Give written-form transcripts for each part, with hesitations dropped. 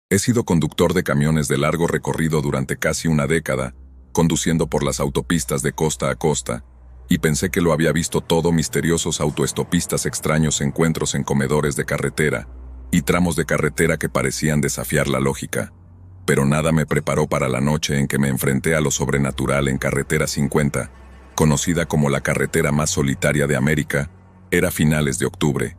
He sido conductor de camiones de largo recorrido durante casi una década, conduciendo por las autopistas de costa a costa, y pensé que lo había visto todo: misteriosos autoestopistas, extraños encuentros en comedores de carretera, y tramos de carretera que parecían desafiar la lógica. Pero nada me preparó para la noche en que me enfrenté a lo sobrenatural en Carretera 50, conocida como la carretera más solitaria de América. Era finales de octubre.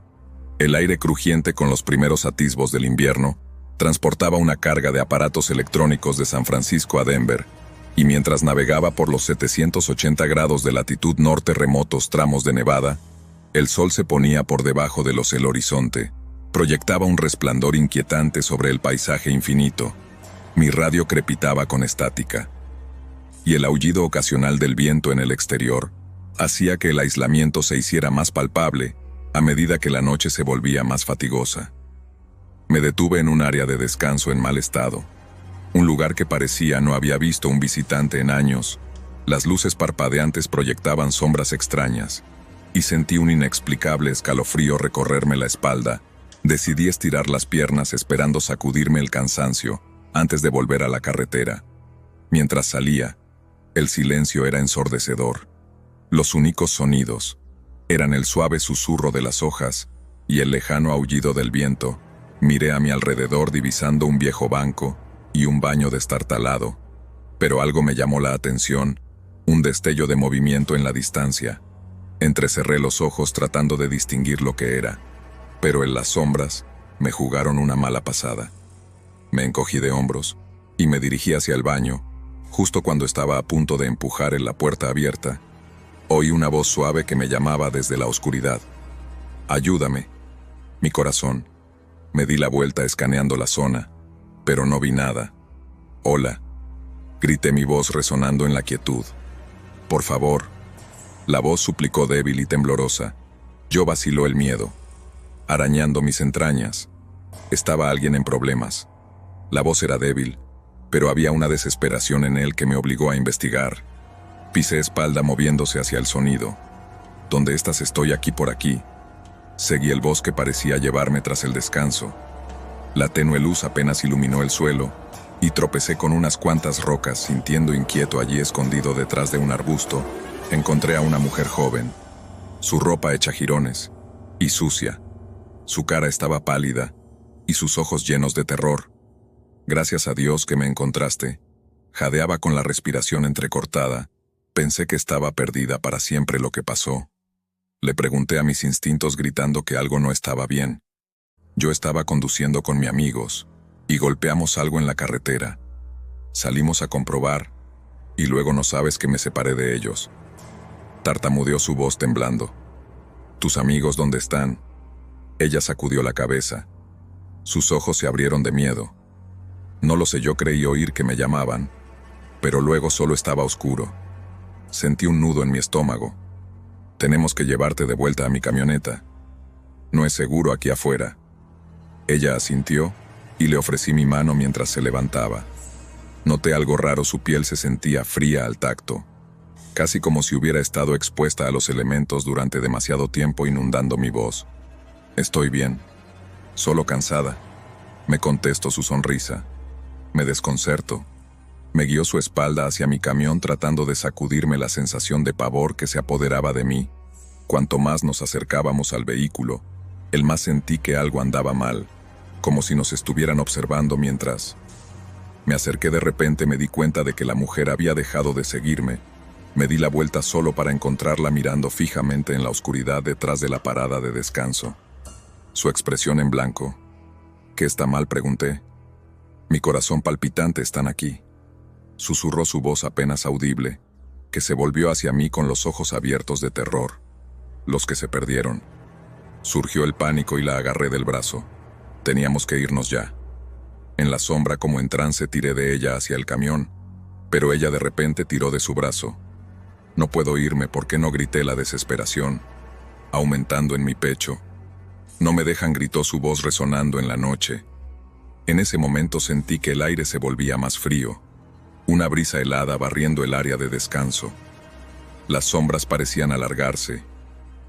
El aire crujiente con los primeros atisbos del invierno transportaba una carga de aparatos electrónicos de San Francisco a Denver, y mientras navegaba por los 780 grados de latitud norte, remotos tramos de Nevada, el sol se ponía por debajo del horizonte, proyectaba un resplandor inquietante sobre el paisaje infinito. Mi radio crepitaba con estática, y el aullido ocasional del viento en el exterior hacía que el aislamiento se hiciera más palpable a medida que la noche se volvía más fatigosa. Me detuve en un área de descanso en mal estado, un lugar que parecía no había visto un visitante en años. Las luces parpadeantes proyectaban sombras extrañas, y sentí un inexplicable escalofrío recorrerme la espalda. Decidí estirar las piernas esperando sacudirme el cansancio antes de volver a la carretera. Mientras salía, el silencio era ensordecedor. Los únicos sonidos eran el suave susurro de las hojas y el lejano aullido del viento. Miré a mi alrededor divisando un viejo banco y un baño destartalado, pero algo me llamó la atención, un destello de movimiento en la distancia. Entrecerré los ojos tratando de distinguir lo que era, pero en las sombras me jugaron una mala pasada. Me encogí de hombros y me dirigí hacia el baño. Justo cuando estaba a punto de empujar en la puerta abierta, oí una voz suave que me llamaba desde la oscuridad. «Ayúdame». Mi corazón. Me di la vuelta escaneando la zona, pero no vi nada. «Hola», grité, mi voz resonando en la quietud. «Por favor». La voz suplicó débil y temblorosa. Yo vaciló el miedo, arañando mis entrañas. Estaba alguien en problemas. La voz era débil, pero había una desesperación en él que me obligó a investigar. Pisé espalda moviéndose hacia el sonido. «¿Dónde estás? Estoy aquí, por aquí». Seguí el voz que parecía llevarme tras el descanso. La tenue luz apenas iluminó el suelo, y tropecé con unas cuantas rocas. Sintiendo inquieto allí escondido detrás de un arbusto, encontré a una mujer joven, su ropa hecha jirones y sucia. Su cara estaba pálida, y sus ojos llenos de terror. «Gracias a Dios que me encontraste». Jadeaba con la respiración entrecortada. Pensé que estaba perdida para siempre. «¿Lo que pasó?». Le pregunté a mis instintos, gritando que algo no estaba bien. Yo estaba conduciendo con mis amigos, y golpeamos algo en la carretera. Salimos a comprobar, y luego no sabes que me separé de ellos. Tartamudeó, su voz temblando. «¿Tus amigos dónde están?». Ella sacudió la cabeza. Sus ojos se abrieron de miedo. «No lo sé». Yo creí oír que me llamaban, pero luego solo estaba oscuro. Sentí un nudo en mi estómago. «Tenemos que llevarte de vuelta a mi camioneta. No es seguro aquí afuera». Ella asintió, y le ofrecí mi mano mientras se levantaba. Noté algo raro: su piel se sentía fría al tacto, casi como si hubiera estado expuesta a los elementos durante demasiado tiempo, inundando mi voz. «Estoy bien, solo cansada», me contestó. Su sonrisa me desconcertó. Me guió su espalda hacia mi camión, tratando de sacudirme la sensación de pavor que se apoderaba de mí. Cuanto más nos acercábamos al vehículo, el más sentí que algo andaba mal, como si nos estuvieran observando. Mientras me acerqué, de repente me di cuenta de que la mujer había dejado de seguirme. Me di la vuelta solo para encontrarla mirando fijamente en la oscuridad detrás de la parada de descanso. Su expresión en blanco. «¿Qué está mal?», pregunté. «Mi corazón palpitante están aquí», susurró, su voz apenas audible, que se volvió hacia mí con los ojos abiertos de terror. «Los que se perdieron». Surgió el pánico y la agarré del brazo. Teníamos que irnos ya. En la sombra, como en trance, tiré de ella hacia el camión, pero ella de repente tiró de su brazo. «No puedo irme». «¿Por qué no?», grité, la desesperación aumentando en mi pecho. «No me dejan», gritó, su voz resonando en la noche. En ese momento sentí que el aire se volvía más frío, una brisa helada barriendo el área de descanso. Las sombras parecían alargarse,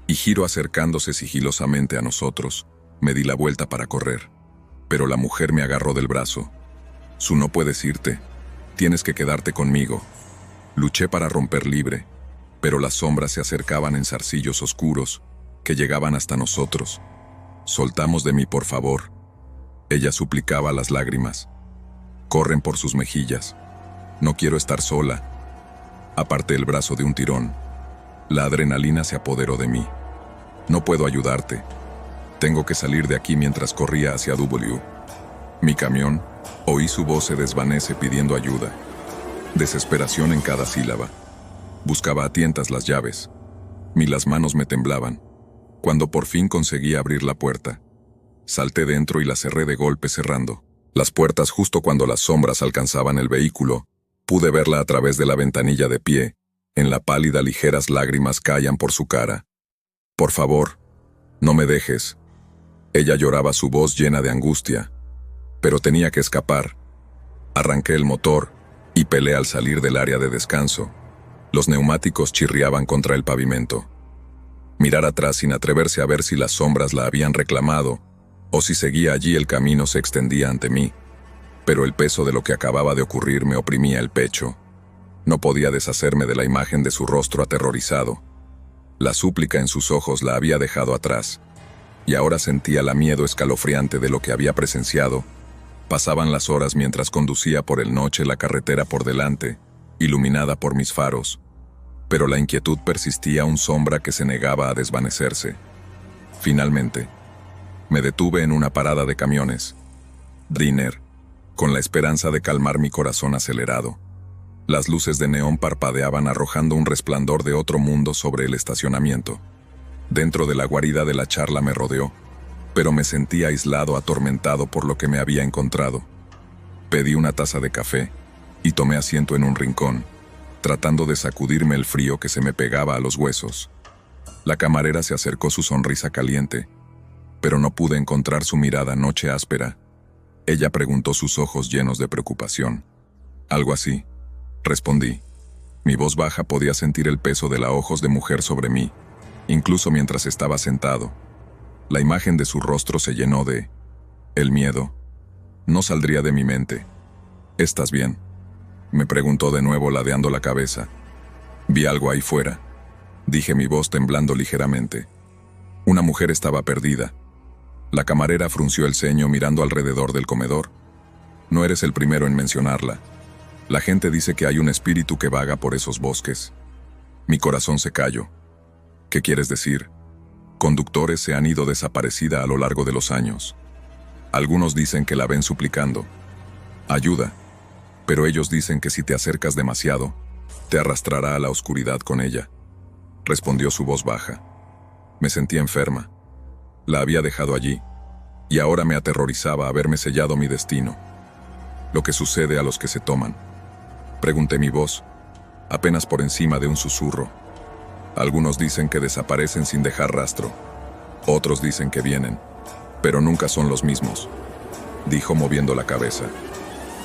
y Giro acercándose sigilosamente a nosotros. Me di la vuelta para correr. pero la mujer me agarró del brazo. Su, no puedes irte. Tienes que quedarte conmigo. Luché para romper libre, pero las sombras se acercaban en zarcillos oscuros que llegaban hasta nosotros. Soltamos de mí, por favor. Ella suplicaba las lágrimas. Corren por sus mejillas. No quiero estar sola. Aparté el brazo de un tirón. La adrenalina se apoderó de mí. No puedo ayudarte. Tengo que salir de aquí. Mientras corría hacia W. Mi camión, oí su voz se desvanece pidiendo ayuda. Desesperación en cada sílaba. Buscaba a tientas las llaves. Las manos me temblaban. Cuando por fin conseguí abrir la puerta, salté dentro y la cerré de golpe cerrando las puertas. Justo cuando las sombras alcanzaban el vehículo, pude verla a través de la ventanilla de pie. En la pálida ligeras lágrimas caían por su cara. Por favor, no me dejes. Ella lloraba, su voz llena de angustia. Pero tenía que escapar. Arranqué el motor y pelé al salir del área de descanso. Los neumáticos chirriaban contra el pavimento. Mirar atrás sin atreverse a ver si las sombras la habían reclamado, o si seguía allí. El camino se extendía ante mí, pero el peso de lo que acababa de ocurrir me oprimía el pecho. No podía deshacerme de la imagen de su rostro aterrorizado. La súplica en sus ojos la había dejado atrás, y ahora sentía la miedo escalofriante de lo que había presenciado. Pasaban las horas mientras conducía por el noche, la carretera por delante, iluminada por mis faros. Pero la inquietud persistía, un sombra que se negaba a desvanecerse. Finalmente, me detuve en una parada de camiones. Diner, con la esperanza de calmar mi corazón acelerado. Las luces de neón parpadeaban arrojando un resplandor de otro mundo sobre el estacionamiento. Dentro de la guarida de la charla me rodeó, pero me sentía aislado, atormentado por lo que me había encontrado. Pedí una taza de café y tomé asiento en un rincón, tratando de sacudirme el frío que se me pegaba a los huesos. La camarera se acercó, su sonrisa caliente, pero no pude encontrar su mirada noche áspera. Ella preguntó, sus ojos llenos de preocupación. Algo así, respondí. Mi voz baja, podía sentir el peso de los ojos de mujer sobre mí, incluso mientras estaba sentado. La imagen de su rostro se llenó de... el miedo. No saldría de mi mente. ¿Estás bien?, me preguntó de nuevo, ladeando la cabeza. Vi algo ahí fuera, dije, mi voz temblando ligeramente. Una mujer estaba perdida. La camarera frunció el ceño mirando alrededor del comedor. No eres el primero en mencionarla. La gente dice que hay un espíritu que vaga por esos bosques. Mi corazón se cayó. ¿Qué quieres decir? Conductores se han ido desaparecida a lo largo de los años. Algunos dicen que la ven suplicando ayuda, pero ellos dicen que si te acercas demasiado, te arrastrará a la oscuridad con ella. Respondió su voz baja. Me sentía enferma. La había dejado allí, y ahora me aterrorizaba haberme sellado mi destino. Lo que sucede a los que se toman. Pregunté, mi voz apenas por encima de un susurro. Algunos dicen que desaparecen sin dejar rastro. Otros dicen que vienen, pero nunca son los mismos, dijo moviendo la cabeza.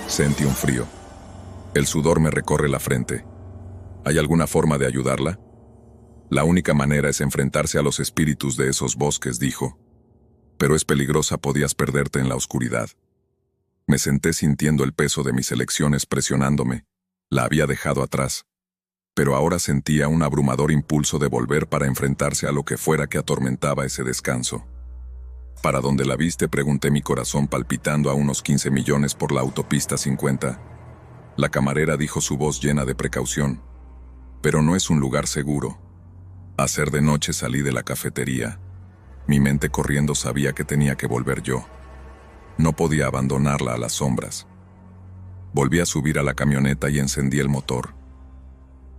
Sentí un frío. El sudor me recorre la frente. ¿Hay alguna forma de ayudarla? La única manera es enfrentarse a los espíritus de esos bosques, dijo. Pero es peligrosa, podías perderte en la oscuridad. Me senté sintiendo el peso de mis elecciones presionándome. La había dejado atrás. Pero ahora sentía un abrumador impulso de volver para enfrentarse a lo que fuera que atormentaba ese descanso. ¿Para dónde la viste?, pregunté, mi corazón palpitando a unos 15 millones por la autopista 50. La camarera dijo, su voz llena de precaución. Pero no es un lugar seguro. A ser de noche salí de la cafetería. Mi mente corriendo, sabía que tenía que volver yo. No podía abandonarla a las sombras. Volví a subir a la camioneta y encendí el motor.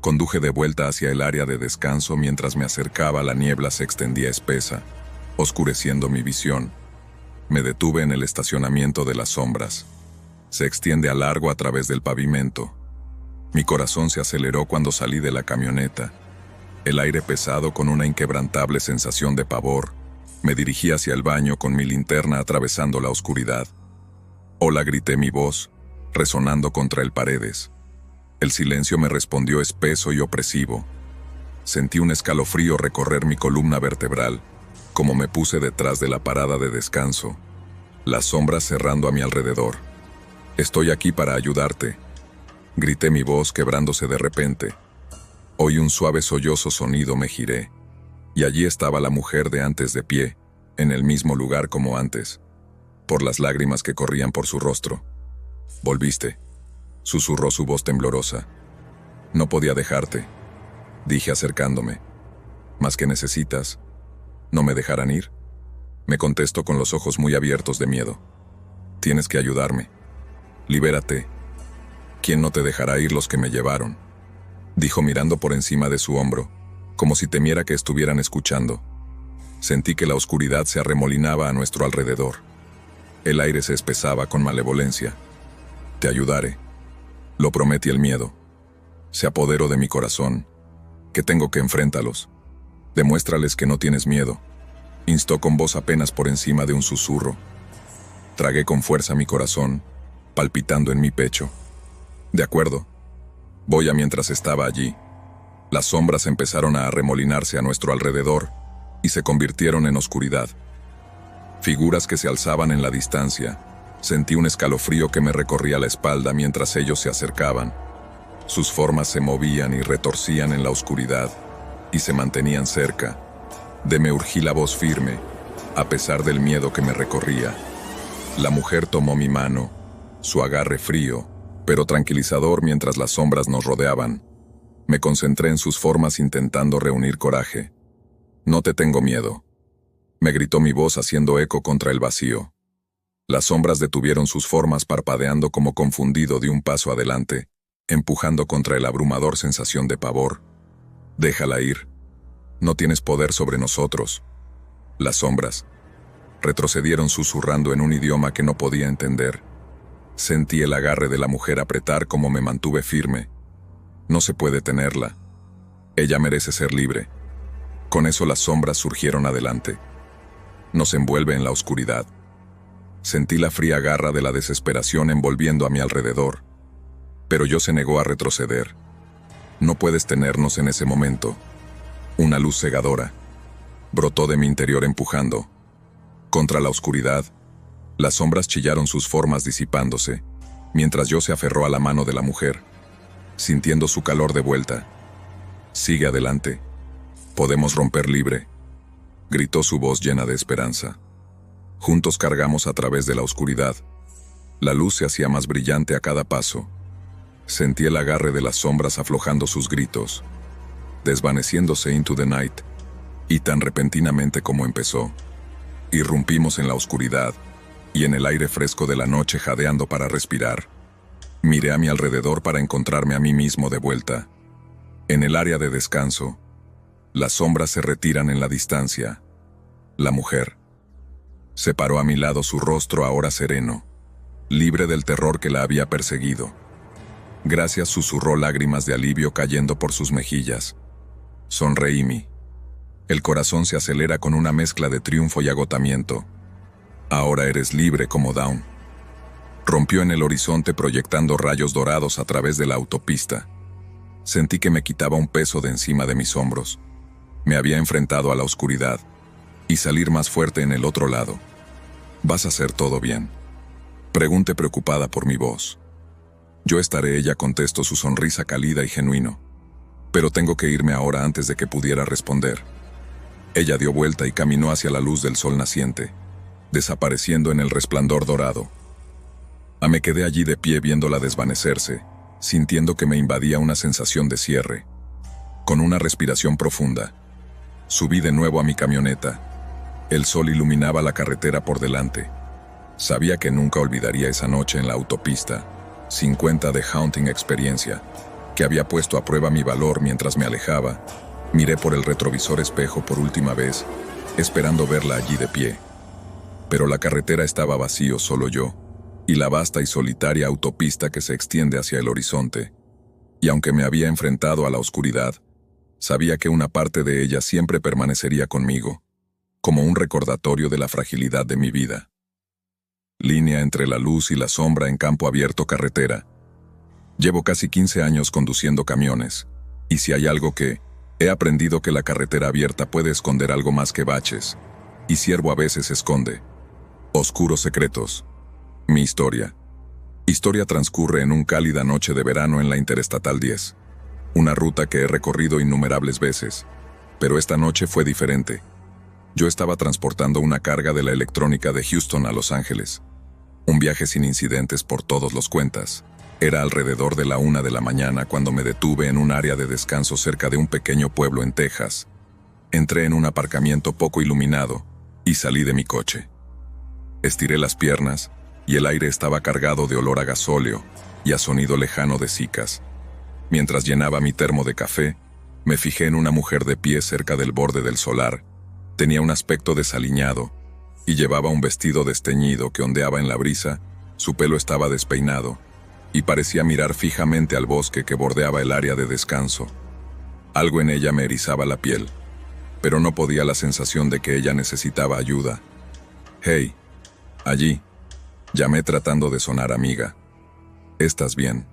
Conduje de vuelta hacia el área de descanso. Mientras me acercaba, la niebla se extendía espesa, oscureciendo mi visión. Me detuve en el estacionamiento de las sombras. Se extiende a largo a través del pavimento. Mi corazón se aceleró cuando salí de la camioneta. El aire pesado, con una inquebrantable sensación de pavor. Me dirigí hacia el baño con mi linterna atravesando la oscuridad. Hola, grité, mi voz resonando contra el paredes. El silencio me respondió espeso y opresivo. Sentí un escalofrío recorrer mi columna vertebral, como me puse detrás de la parada de descanso. las sombras cerrando a mi alrededor. «Estoy aquí para ayudarte», grité, mi voz quebrándose de repente. Oí un suave sollozo sonido, me giré, y allí estaba la mujer de antes de pie, en el mismo lugar como antes, por las lágrimas que corrían por su rostro. «Volviste», susurró su voz temblorosa. «No podía dejarte», dije acercándome. «¿Más que necesitas? ¿No me dejarán ir?», me contestó con los ojos muy abiertos de miedo. «Tienes que ayudarme. Libérate. ¿Quién no te dejará ir los que me llevaron?», dijo mirando por encima de su hombro, como si temiera que estuvieran escuchando. Sentí que la oscuridad se arremolinaba a nuestro alrededor. El aire se espesaba con malevolencia. «Te ayudaré», lo prometí. El miedo se apoderó de mi corazón. «Que tengo que enfrentarlos. Demuéstrales que no tienes miedo», instó con voz apenas por encima de un susurro. Tragué con fuerza mi corazón, palpitando en mi pecho. «De acuerdo. Voy a». Mientras estaba allí, las sombras empezaron a arremolinarse a nuestro alrededor y se convirtieron en oscuridad. Figuras que se alzaban en la distancia. Sentí un escalofrío que me recorría la espalda mientras ellos se acercaban. Sus formas se movían y retorcían en la oscuridad, y se mantenían cerca. Me urgí la voz firme, a pesar del miedo que me recorría. La mujer tomó mi mano, su agarre frío, pero tranquilizador mientras las sombras nos rodeaban. Me concentré en sus formas intentando reunir coraje. «No te tengo miedo», me gritó mi voz haciendo eco contra el vacío. Las sombras detuvieron sus formas parpadeando como confundido de un paso adelante, empujando contra el abrumador sensación de pavor. «Déjala ir. No tienes poder sobre nosotros». Las sombras retrocedieron susurrando en un idioma que no podía entender. Sentí el agarre de la mujer apretar como me mantuve firme. «No se puede tenerla. Ella merece ser libre». Con eso las sombras surgieron adelante. Nos envuelve en la oscuridad. Sentí la fría garra de la desesperación envolviendo a mi alrededor. Pero yo se negó a retroceder. «No puedes tenernos en ese momento». Una luz cegadora brotó de mi interior empujando. Contra la oscuridad, las sombras chillaron sus formas disipándose, mientras yo se aferró a la mano de la mujer, sintiendo su calor de vuelta. «Sigue adelante. Podemos romper libre», gritó su voz llena de esperanza. Juntos cargamos a través de la oscuridad. La luz se hacía más brillante a cada paso. Sentí el agarre de las sombras aflojando sus gritos, desvaneciéndose into the night, y tan repentinamente como empezó, irrumpimos en la oscuridad y en el aire fresco de la noche jadeando para respirar. Miré a mi alrededor para encontrarme a mí mismo de vuelta. En el área de descanso, las sombras se retiran en la distancia. La mujer se paró a mi lado, su rostro ahora sereno, libre del terror que la había perseguido. «Gracias», susurró, lágrimas de alivio cayendo por sus mejillas. Sonreí. El corazón se acelera con una mezcla de triunfo y agotamiento. «Ahora eres libre como Dawn». Rompió en el horizonte proyectando rayos dorados a través de la autopista. Sentí que me quitaba un peso de encima de mis hombros. Me había enfrentado a la oscuridad y salir más fuerte en el otro lado. «¿Vas a hacer todo bien?», pregunté preocupada por mi voz. «Yo estaré», ella contestó, su sonrisa cálida y genuino. «Pero tengo que irme ahora», antes de que pudiera responder. Ella dio vuelta y caminó hacia la luz del sol naciente, desapareciendo en el resplandor dorado. Me quedé allí de pie viéndola desvanecerse, sintiendo que me invadía una sensación de cierre. Con una respiración profunda, subí de nuevo a mi camioneta. El sol iluminaba la carretera por delante. Sabía que nunca olvidaría esa noche en la autopista 50 de Haunting Experiencia, que había puesto a prueba mi valor. Mientras me alejaba, miré por el retrovisor espejo por última vez, esperando verla allí de pie. Pero la carretera estaba vacío, solo yo, y la vasta y solitaria autopista que se extiende hacia el horizonte. Y aunque me había enfrentado a la oscuridad, sabía que una parte de ella siempre permanecería conmigo, como un recordatorio de la fragilidad de mi vida. Línea entre la luz y la sombra en campo abierto, carretera. Llevo casi 15 años conduciendo camiones, y si hay algo que he aprendido, que la carretera abierta puede esconder algo más que baches, y ciervo a veces esconde Oscuros secretos. Mi historia. Historia transcurre en una cálida noche de verano en la Interestatal 10. Una ruta que he recorrido innumerables veces. Pero esta noche fue diferente. Yo estaba transportando una carga de la electrónica de Houston a Los Ángeles. Un viaje sin incidentes por todos los cuentas. Era alrededor de la 1 de la mañana cuando me detuve en un área de descanso cerca de un pequeño pueblo en Texas. Entré en un aparcamiento poco iluminado y salí de mi coche. Estiré las piernas y el aire estaba cargado de olor a gasóleo y a sonido lejano de cicas. Mientras llenaba mi termo de café, me fijé en una mujer de pie cerca del borde del solar. Tenía un aspecto desaliñado y llevaba un vestido desteñido que ondeaba en la brisa. Su pelo estaba despeinado y parecía mirar fijamente al bosque que bordeaba el área de descanso. Algo en ella me erizaba la piel, pero no podía la sensación de que ella necesitaba ayuda. «Hey, allí», llamé tratando de sonar amiga. «¿Estás bien?».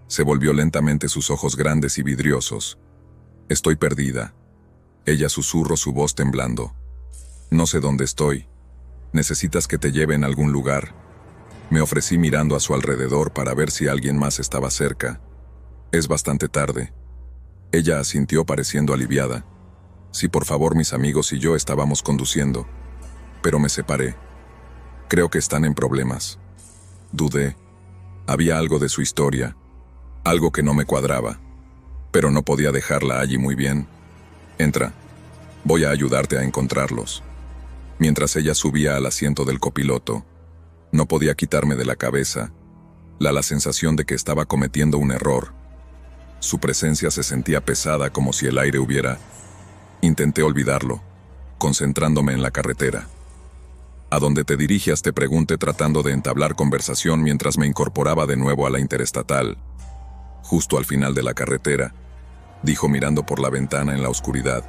Se volvió lentamente sus ojos grandes y vidriosos. «Estoy perdida». Ella susurró, su voz temblando. «No sé dónde estoy. ¿Necesitas que te lleve en algún lugar?». Me ofrecí mirando a su alrededor para ver si alguien más estaba cerca. «Es bastante tarde». Ella asintió pareciendo aliviada. «Sí, por favor, mis amigos y yo estábamos conduciendo». Pero me separé. «Creo que están en problemas». Dudé. Había algo de su historia. Algo que no me cuadraba. Pero no podía dejarla allí muy bien. «Entra. Voy a ayudarte a encontrarlos». Mientras ella subía al asiento del copiloto, no podía quitarme de la cabeza la sensación de que estaba cometiendo un error. Su presencia se sentía pesada como si el aire hubiera... Intenté olvidarlo, concentrándome en la carretera. «¿A dónde te diriges?», te pregunté tratando de entablar conversación mientras me incorporaba de nuevo a la Interestatal. «Justo al final de la carretera», dijo mirando por la ventana en la oscuridad.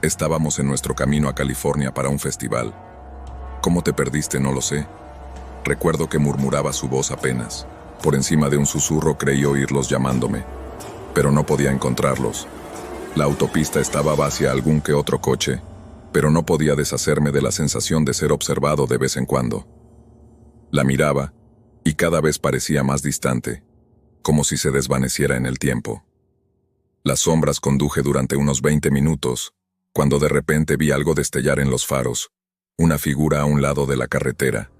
«Estábamos en nuestro camino a California para un festival». «¿Cómo te perdiste? No lo sé». Recuerdo que murmuraba su voz apenas. Por encima de un susurro creí oírlos llamándome, pero no podía encontrarlos. La autopista estaba hacia algún que otro coche, pero no podía deshacerme de la sensación de ser observado de vez en cuando. La miraba, y cada vez parecía más distante, como si se desvaneciera en el tiempo. Las sombras conduje durante unos 20 minutos, cuando de repente vi algo destellar en los faros, una figura a un lado de la carretera.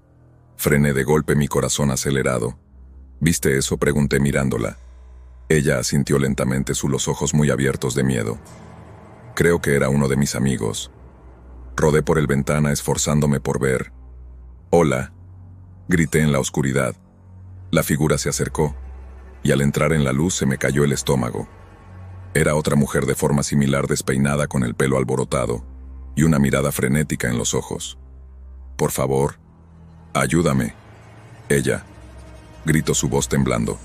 Frené de golpe, mi corazón acelerado. «¿Viste eso?», pregunté mirándola. Ella asintió lentamente, los ojos muy abiertos de miedo. «Creo que era uno de mis amigos». Rodé por el ventana esforzándome por ver. «Hola», grité en la oscuridad. La figura se acercó, y al entrar en la luz se me cayó el estómago. Era otra mujer de forma similar, despeinada, con el pelo alborotado, y una mirada frenética en los ojos. «Por favor, ayúdame». «Ella», gritó su voz temblando.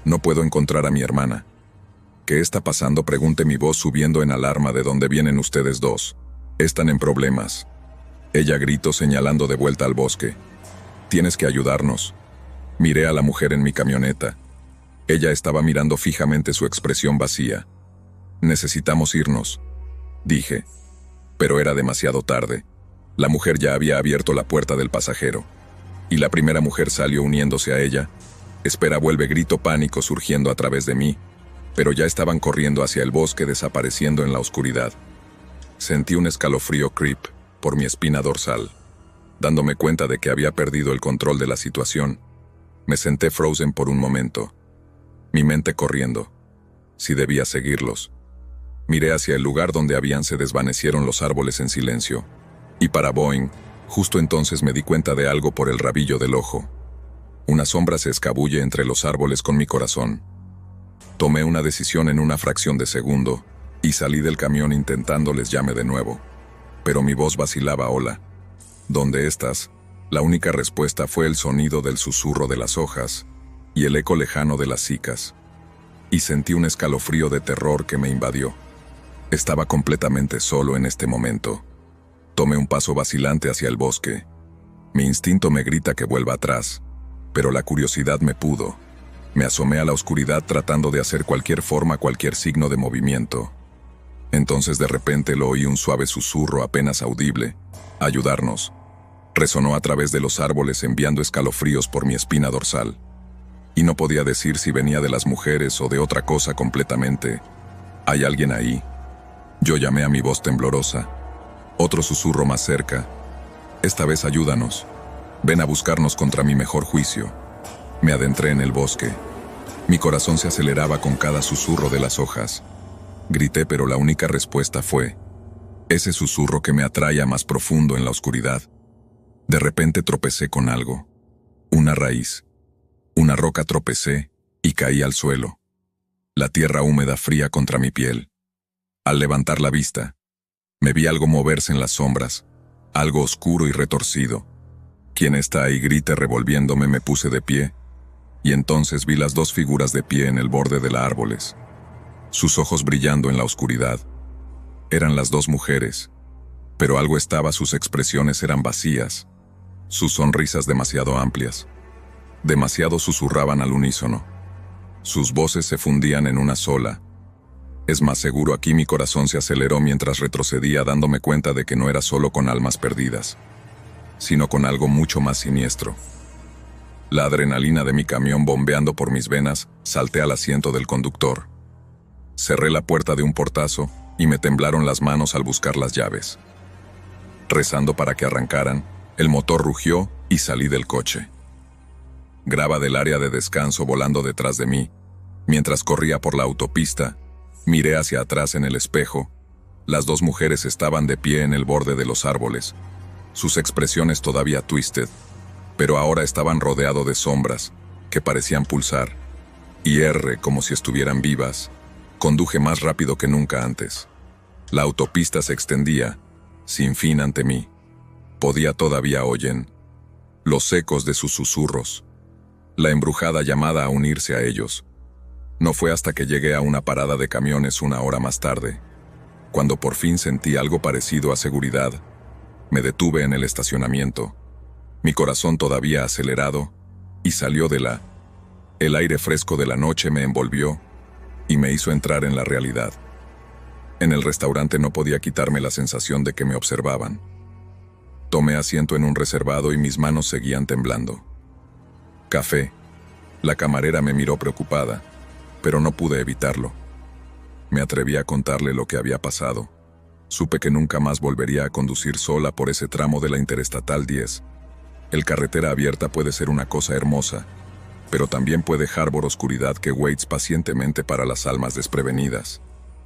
«No puedo encontrar a mi hermana». «¿Qué está pasando?», pregunté, mi voz subiendo en alarma. «¿De dónde vienen ustedes dos? Están en problemas». Ella gritó señalando de vuelta al bosque. «Tienes que ayudarnos». Miré a la mujer en mi camioneta. Ella estaba mirando fijamente, su expresión vacía. «Necesitamos irnos», dije. Pero era demasiado tarde. La mujer ya había abierto la puerta del pasajero. Y la primera mujer salió uniéndose a ella. «Espera», vuelve, grito pánico surgiendo a través de mí. Pero ya estaban corriendo hacia el bosque, desapareciendo en la oscuridad. Sentí un escalofrío creep por mi espina dorsal. Dándome cuenta de que había perdido el control de la situación, me senté frozen por un momento. Mi mente corriendo. Si debía seguirlos. Miré hacia el lugar donde se desvanecieron los árboles en silencio. Y para Boeing, justo entonces me di cuenta de algo por el rabillo del ojo. Una sombra se escabulle entre los árboles con mi corazón. Tomé una decisión en una fracción de segundo, y salí del camión intentando les llame de nuevo. Pero mi voz vacilaba. «Hola. ¿Dónde estás?». La única respuesta fue el sonido del susurro de las hojas y el eco lejano de las cicas. Y sentí un escalofrío de terror que me invadió. Estaba completamente solo en este momento. Tomé un paso vacilante hacia el bosque. Mi instinto me grita que vuelva atrás, pero la curiosidad me pudo. Me asomé a la oscuridad tratando de hacer cualquier signo de movimiento. Entonces de repente lo oí, un suave susurro apenas audible. «Ayudarnos». Resonó a través de los árboles enviando escalofríos por mi espina dorsal. Y no podía decir si venía de las mujeres o de otra cosa completamente. ¿Hay alguien ahí? Yo llamé a mi voz temblorosa. Otro susurro más cerca. Esta vez ayúdanos. Ven a buscarnos contra mi mejor juicio. Me adentré en el bosque. Mi corazón se aceleraba con cada susurro de las hojas. Grité, pero la única respuesta fue ese susurro que me atraía más profundo en la oscuridad. De repente tropecé con algo. Una raíz. Una roca tropecé y caí al suelo. La tierra húmeda fría contra mi piel. Al levantar la vista, me vi algo moverse en las sombras, algo oscuro y retorcido. ¿Quién está ahí?, grité revolviéndome. Me puse de pie, y entonces vi las dos figuras de pie en el borde de los árboles, sus ojos brillando en la oscuridad. Eran las dos mujeres, pero algo estaba, sus expresiones eran vacías, sus sonrisas demasiado amplias, demasiado susurraban al unísono. Sus voces se fundían en una sola. Es más seguro aquí. Mi corazón se aceleró mientras retrocedía, dándome cuenta de que no era solo con almas perdidas, sino con algo mucho más siniestro. La adrenalina de mi camión bombeando por mis venas, salté al asiento del conductor. Cerré la puerta de un portazo y me temblaron las manos al buscar las llaves. Rezando para que arrancaran, el motor rugió y salí del coche. Graba del área de descanso volando detrás de mí. Mientras corría por la autopista, miré hacia atrás en el espejo. Las dos mujeres estaban de pie en el borde de los árboles, sus expresiones todavía twisted, pero ahora estaban rodeados de sombras que parecían pulsar. Y como si estuvieran vivas, conduje más rápido que nunca antes. La autopista se extendía, sin fin ante mí. Podía todavía oír los ecos de sus susurros, la embrujada llamada a unirse a ellos. No fue hasta que llegué a una parada de camiones una hora más tarde, cuando por fin sentí algo parecido a seguridad. Me detuve en el estacionamiento, mi corazón todavía acelerado, y salió de la... El aire fresco de la noche me envolvió y me hizo entrar en la realidad. En el restaurante no podía quitarme la sensación de que me observaban. Tomé asiento en un reservado y mis manos seguían temblando. Café. La camarera me miró preocupada, pero no pude evitarlo. Me atreví a contarle lo que había pasado. Supe que nunca más volvería a conducir sola por ese tramo de la Interestatal 10. El carretera abierta puede ser una cosa hermosa, pero también puede harbor oscuridad que waits pacientemente para las almas desprevenidas.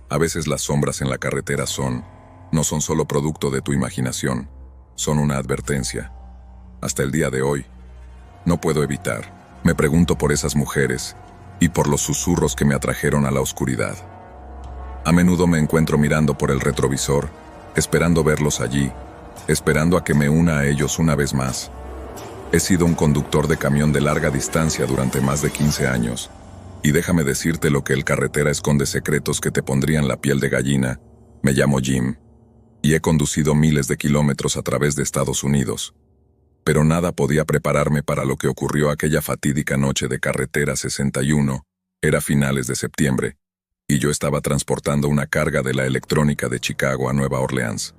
A veces las sombras en la carretera no son solo producto de tu imaginación, son una advertencia. Hasta el día de hoy, no puedo evitar. Me pregunto por esas mujeres y por los susurros que me atrajeron a la oscuridad. A menudo me encuentro mirando por el retrovisor, esperando verlos allí, esperando a que me una a ellos una vez más. He sido un conductor de camión de larga distancia durante más de 15 años, y déjame decirte lo que el carretera esconde secretos que te pondrían la piel de gallina. Me llamo Jim, y he conducido miles de kilómetros a través de Estados Unidos. Pero nada podía prepararme para lo que ocurrió aquella fatídica noche de carretera 61, era finales de septiembre, y yo estaba transportando una carga de la electrónica de Chicago a Nueva Orleans.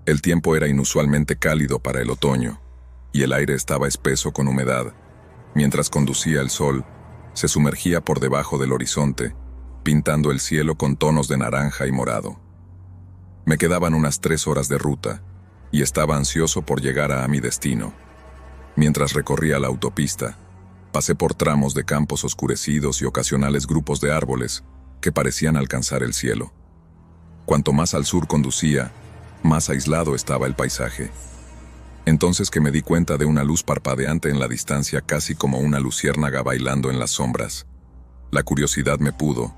El tiempo era inusualmente cálido para el otoño, y el aire estaba espeso con humedad. Mientras conducía, el sol se sumergía por debajo del horizonte, pintando el cielo con tonos de naranja y morado. Me quedaban unas 3 horas de ruta, y estaba ansioso por llegar a mi destino. Mientras recorría la autopista, pasé por tramos de campos oscurecidos y ocasionales grupos de árboles que parecían alcanzar el cielo. Cuanto más al sur conducía, más aislado estaba el paisaje. Entonces que me di cuenta de una luz parpadeante en la distancia, casi como una luciérnaga bailando en las sombras. La curiosidad me pudo,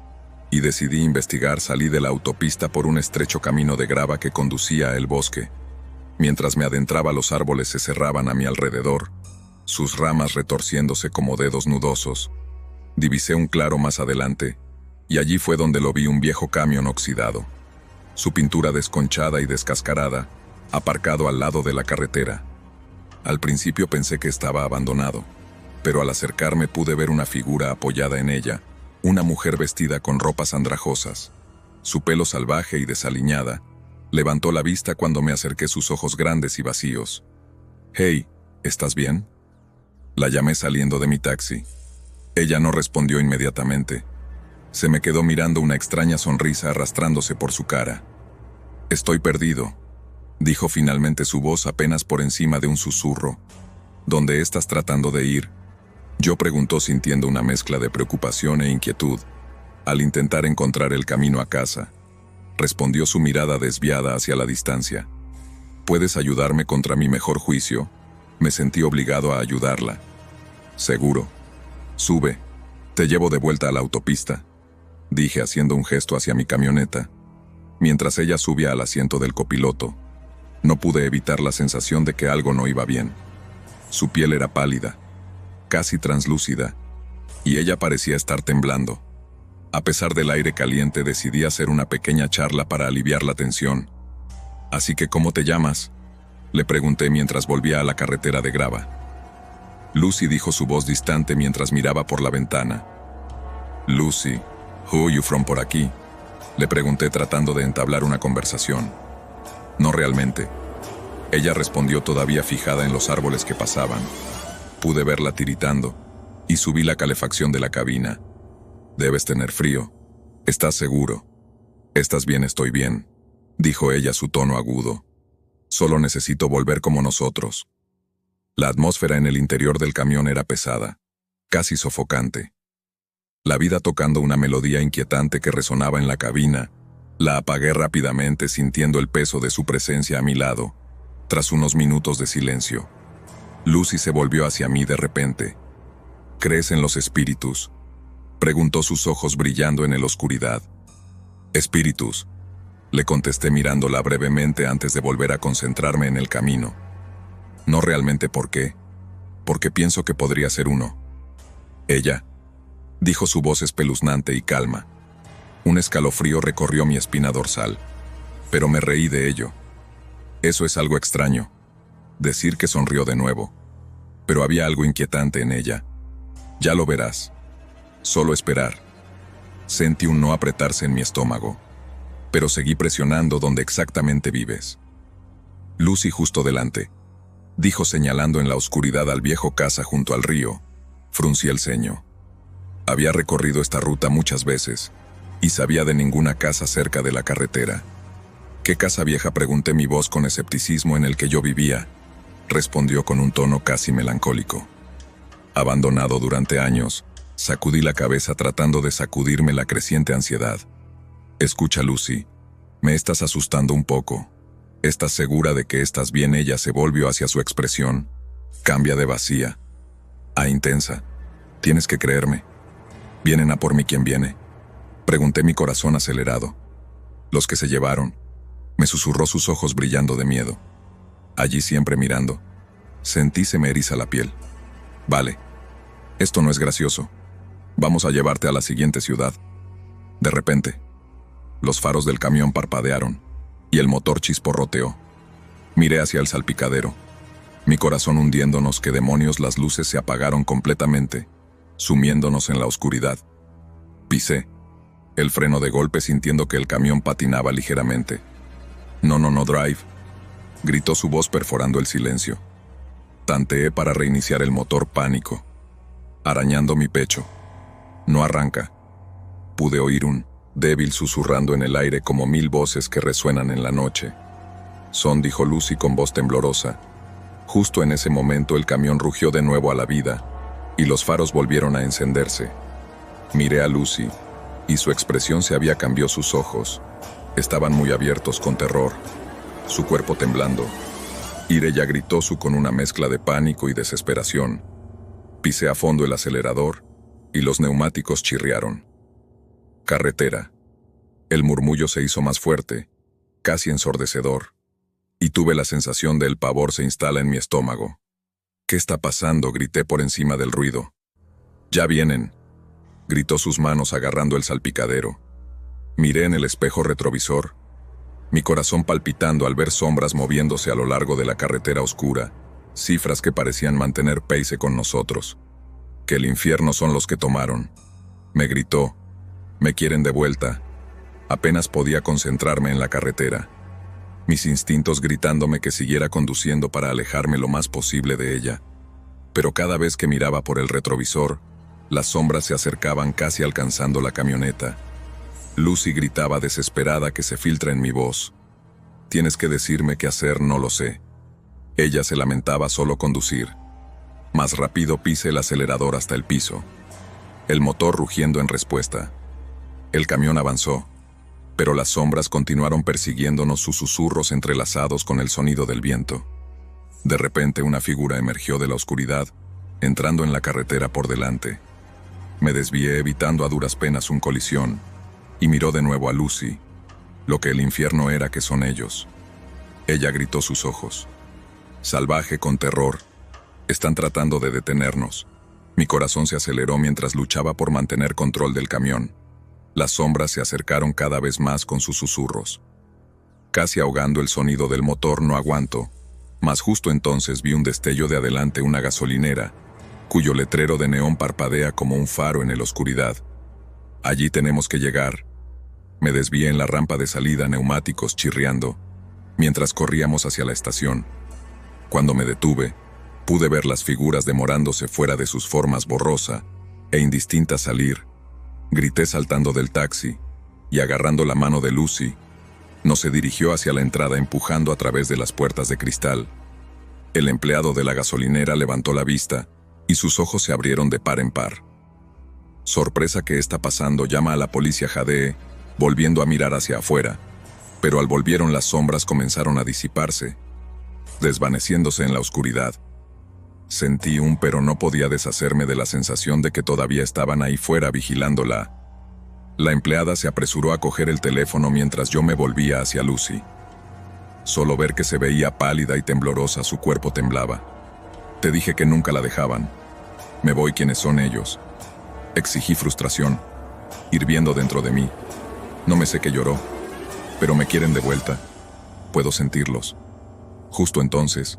y decidí investigar. Salí de la autopista por un estrecho camino de grava que conducía al bosque. Mientras me adentraba, los árboles se cerraban a mi alrededor, sus ramas retorciéndose como dedos nudosos. Divisé un claro más adelante, y allí fue donde lo vi: un viejo camión oxidado, su pintura desconchada y descascarada, aparcado al lado de la carretera. Al principio pensé que estaba abandonado, pero al acercarme pude ver una figura apoyada en ella, una mujer vestida con ropas andrajosas. Su pelo salvaje y desaliñada levantó la vista cuando me acerqué, sus ojos grandes y vacíos. Hey, ¿estás bien? La llamé saliendo de mi taxi. Ella no respondió inmediatamente. Se me quedó mirando, una extraña sonrisa arrastrándose por su cara. Estoy perdido, dijo finalmente, su voz apenas por encima de un susurro. ¿Dónde estás tratando de ir? Yo preguntó sintiendo una mezcla de preocupación e inquietud. Al intentar encontrar el camino a casa, respondió su mirada desviada hacia la distancia. ¿Puedes ayudarme contra mi mejor juicio? Me sentí obligado a ayudarla. Seguro. Sube. Te llevo de vuelta a la autopista, dije haciendo un gesto hacia mi camioneta. Mientras ella subía al asiento del copiloto, no pude evitar la sensación de que algo no iba bien. Su piel era pálida, casi translúcida, y ella parecía estar temblando. A pesar del aire caliente, decidí hacer una pequeña charla para aliviar la tensión. Así que, ¿cómo te llamas?, le pregunté mientras volvía a la carretera de grava. Lucy, dijo su voz distante mientras miraba por la ventana. Lucy, who you from por aquí? Le pregunté tratando de entablar una conversación. No realmente. Ella respondió todavía fijada en los árboles que pasaban. Pude verla tiritando y subí la calefacción de la cabina. Debes tener frío. ¿Estás seguro? ¿Estás bien? Estoy bien, dijo ella, su tono agudo. Solo necesito volver como nosotros. La atmósfera en el interior del camión era pesada, casi sofocante. La vida tocando una melodía inquietante que resonaba en la cabina. La apagué rápidamente, sintiendo el peso de su presencia a mi lado. Tras unos minutos de silencio, Lucy se volvió hacia mí de repente. ¿Crees en los espíritus?, preguntó, sus ojos brillando en la oscuridad. Espíritus, le contesté mirándola brevemente antes de volver a concentrarme en el camino. No realmente. ¿Por qué? Porque pienso que podría ser uno. Ella, dijo, su voz espeluznante y calma. Un escalofrío recorrió mi espina dorsal, pero me reí de ello. Eso es algo extraño. Decir que sonrió de nuevo. Pero había algo inquietante en ella. Ya lo verás. Solo esperar. Sentí un no apretarse en mi estómago, pero seguí presionando. ¿Dónde exactamente vives? Lucy, justo delante, dijo señalando en la oscuridad al viejo casa junto al río. Fruncí el ceño. Había recorrido esta ruta muchas veces y sabía de ninguna casa cerca de la carretera. ¿Qué casa vieja?, pregunté, mi voz con escepticismo. En el que yo vivía, respondió con un tono casi melancólico. Abandonado durante años. Sacudí la cabeza tratando de sacudirme la creciente ansiedad. Escucha, Lucy, me estás asustando un poco. ¿Estás segura de que estás bien? Ella se volvió hacia su expresión. Cambia de vacía a intensa. Tienes que creerme. ¿Vienen a por mí? ¿Quién viene?, pregunté, mi corazón acelerado. Los que se llevaron, me susurró, sus ojos brillando de miedo. Allí siempre mirando. Sentí se me eriza la piel. Vale. Esto no es gracioso. Vamos a llevarte a la siguiente ciudad. De repente, los faros del camión parpadearon y el motor chisporroteó. Miré hacia el salpicadero, mi corazón hundiéndonos. ¿Qué demonios? Las luces se apagaron completamente, sumiéndonos en la oscuridad. Pisé el freno de golpe, sintiendo que el camión patinaba ligeramente. No, drive, gritó su voz perforando el silencio. Tanteé para reiniciar el motor, pánico arañando mi pecho. No arranca. Pude oír un débil susurrando en el aire, como 1000 voces que resuenan en la noche. Son, dijo Lucy con voz temblorosa. Justo en ese momento el camión rugió de nuevo a la vida y los faros volvieron a encenderse. Miré a Lucy y su expresión se había cambiado. Sus ojos estaban muy abiertos con terror, su cuerpo temblando. Ella gritó con una mezcla de pánico y desesperación. Pisé a fondo el acelerador y los neumáticos chirriaron. Carretera. El murmullo se hizo más fuerte, casi ensordecedor, y tuve la sensación de el pavor se instala en mi estómago. ¿Qué está pasando?, grité por encima del ruido. Ya vienen, gritó, sus manos agarrando el salpicadero. Miré en el espejo retrovisor, mi corazón palpitando al ver sombras moviéndose a lo largo de la carretera oscura, cifras que parecían mantener pace con nosotros. Que el infierno son los que tomaron, me gritó. Me quieren de vuelta. Apenas podía concentrarme en la carretera. mis instintos gritándome que siguiera conduciendo para alejarme lo más posible de ella. Pero cada vez que miraba por el retrovisor, las sombras se acercaban casi alcanzando la camioneta. Lucy gritaba desesperada que se filtra en mi voz. Tienes que decirme qué hacer, no lo sé. Ella se lamentaba solo conducir. Más rápido pise el acelerador hasta el piso. El motor rugiendo en respuesta. El camión avanzó, pero las sombras continuaron persiguiéndonos, sus susurros entrelazados con el sonido del viento. De repente una figura emergió de la oscuridad, entrando en la carretera por delante. Me desvié evitando a duras penas una colisión, y miró de nuevo a Lucy. Lo que el infierno era que son ellos. Ella gritó sus ojos. Salvaje con terror. Están tratando de detenernos. Mi corazón se aceleró mientras luchaba por mantener control del camión. Las sombras se acercaron cada vez más con sus susurros. Casi ahogando el sonido del motor, no aguanto. Mas justo entonces vi un destello de adelante, una gasolinera, cuyo letrero de neón parpadea como un faro en la oscuridad. Allí tenemos que llegar. Me desvié en la rampa de salida, neumáticos chirriando, mientras corríamos hacia la estación. Cuando me detuve, pude ver las figuras demorándose fuera de sus formas borrosa e indistinta salir. Grité saltando del taxi, y agarrando la mano de Lucy, no se dirigió hacia la entrada empujando a través de las puertas de cristal. El empleado de la gasolinera levantó la vista, y sus ojos se abrieron de par en par. Sorpresa, ¿qué está pasando? Llama a la policía, jadeé, volviendo a mirar hacia afuera, pero al volvieron las sombras comenzaron a disiparse, desvaneciéndose en la oscuridad. Sentí pero no podía deshacerme de la sensación de que todavía estaban ahí fuera vigilándola. La empleada se apresuró a coger el teléfono mientras yo me volvía hacia Lucy. Solo ver que se veía pálida y temblorosa, su cuerpo temblaba. Te dije que nunca la dejaban. Me voy, ¿quiénes son ellos? Exigí, frustración, hirviendo dentro de mí. No me sé qué lloró, pero me quieren de vuelta. Puedo sentirlos. Justo entonces,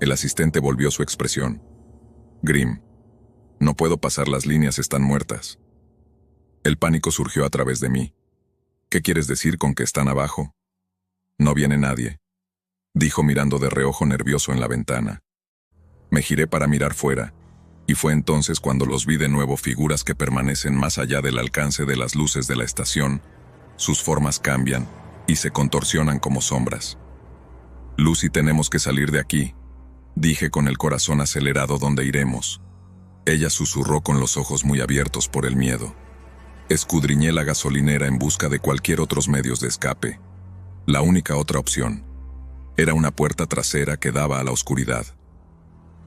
el asistente volvió su expresión. Grim. No puedo pasar, las líneas están muertas. El pánico surgió a través de mí. ¿Qué quieres decir con que están abajo? No viene nadie, dijo mirando de reojo nervioso en la ventana. Me giré para mirar fuera, y fue entonces cuando los vi de nuevo, figuras que permanecen más allá del alcance de las luces de la estación. Sus formas cambian y se contorsionan como sombras. Lucy, tenemos que salir de aquí, dije con el corazón acelerado. ¿Dónde iremos? Ella susurró con los ojos muy abiertos por el miedo. Escudriñé la gasolinera en busca de cualquier otros medios de escape. La única otra opción era una puerta trasera que daba a la oscuridad.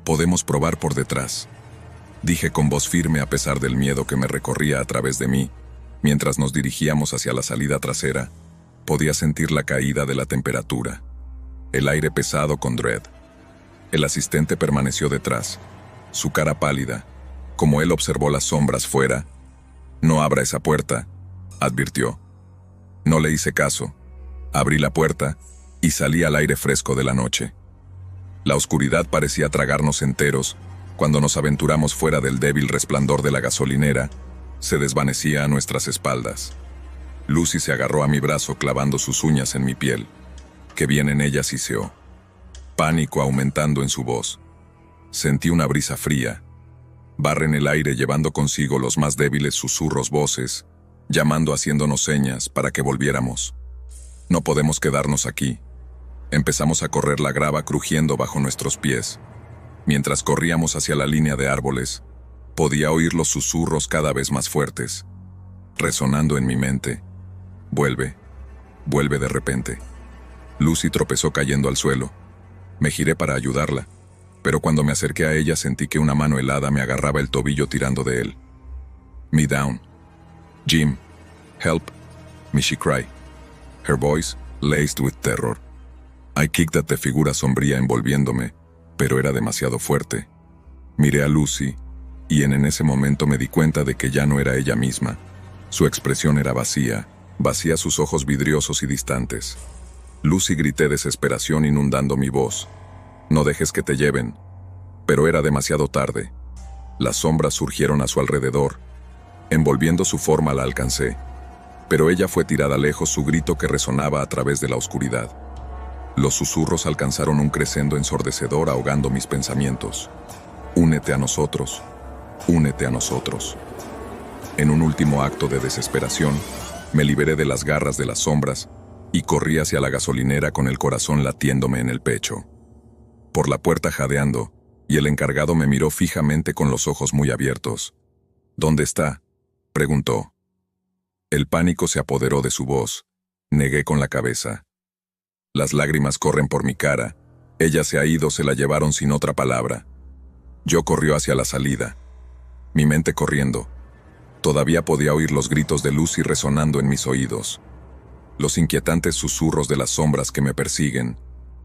Podemos probar por detrás, dije con voz firme a pesar del miedo que me recorría a través de mí. Mientras nos dirigíamos hacia la salida trasera, podía sentir la caída de la temperatura, el aire pesado con dread. El asistente permaneció detrás, su cara pálida, como él observó las sombras fuera. No abra esa puerta, advirtió. No le hice caso. Abrí la puerta y salí al aire fresco de la noche. La oscuridad parecía tragarnos enteros. Cuando nos aventuramos fuera del débil resplandor de la gasolinera, se desvanecía a nuestras espaldas. Lucy se agarró a mi brazo clavando sus uñas en mi piel. «¿Qué vienen ellas?», siseó, pánico aumentando en su voz. Sentí una brisa fría. Barren el aire llevando consigo los más débiles susurros, voces, llamando, haciéndonos señas para que volviéramos. No podemos quedarnos aquí. Empezamos a correr, la grava crujiendo bajo nuestros pies. Mientras corríamos hacia la línea de árboles, podía oír los susurros cada vez más fuertes, resonando en mi mente. Vuelve, vuelve de repente. Lucy tropezó cayendo al suelo. Me giré para ayudarla, pero cuando me acerqué a ella sentí que una mano helada me agarraba el tobillo tirando de él. Me down. Jim, help me, she cried, her voice laced with terror. I kicked at the figura sombría envolviéndome, pero era demasiado fuerte. Miré a Lucy, y en ese momento me di cuenta de que ya no era ella misma. Su expresión era vacía sus ojos vidriosos y distantes. Lucy, grité, desesperación inundando mi voz. No dejes que te lleven. Pero era demasiado tarde. Las sombras surgieron a su alrededor. Envolviendo su forma la alcancé. Pero ella fue tirada lejos, su grito que resonaba a través de la oscuridad. Los susurros alcanzaron un crescendo ensordecedor ahogando mis pensamientos. Únete a nosotros, únete a nosotros. En un último acto de desesperación, me liberé de las garras de las sombras y corrí hacia la gasolinera con el corazón latiéndome en el pecho. Por la puerta jadeando, y el encargado me miró fijamente con los ojos muy abiertos. ¿Dónde está?, preguntó. El pánico se apoderó de su voz. Negué con la cabeza. Las lágrimas corren por mi cara. Ella se ha ido, se la llevaron sin otra palabra. Yo corrió hacia la salida. Mi mente corriendo. Todavía podía oír los gritos de Lucy resonando en mis oídos. Los inquietantes susurros de las sombras que me persiguen,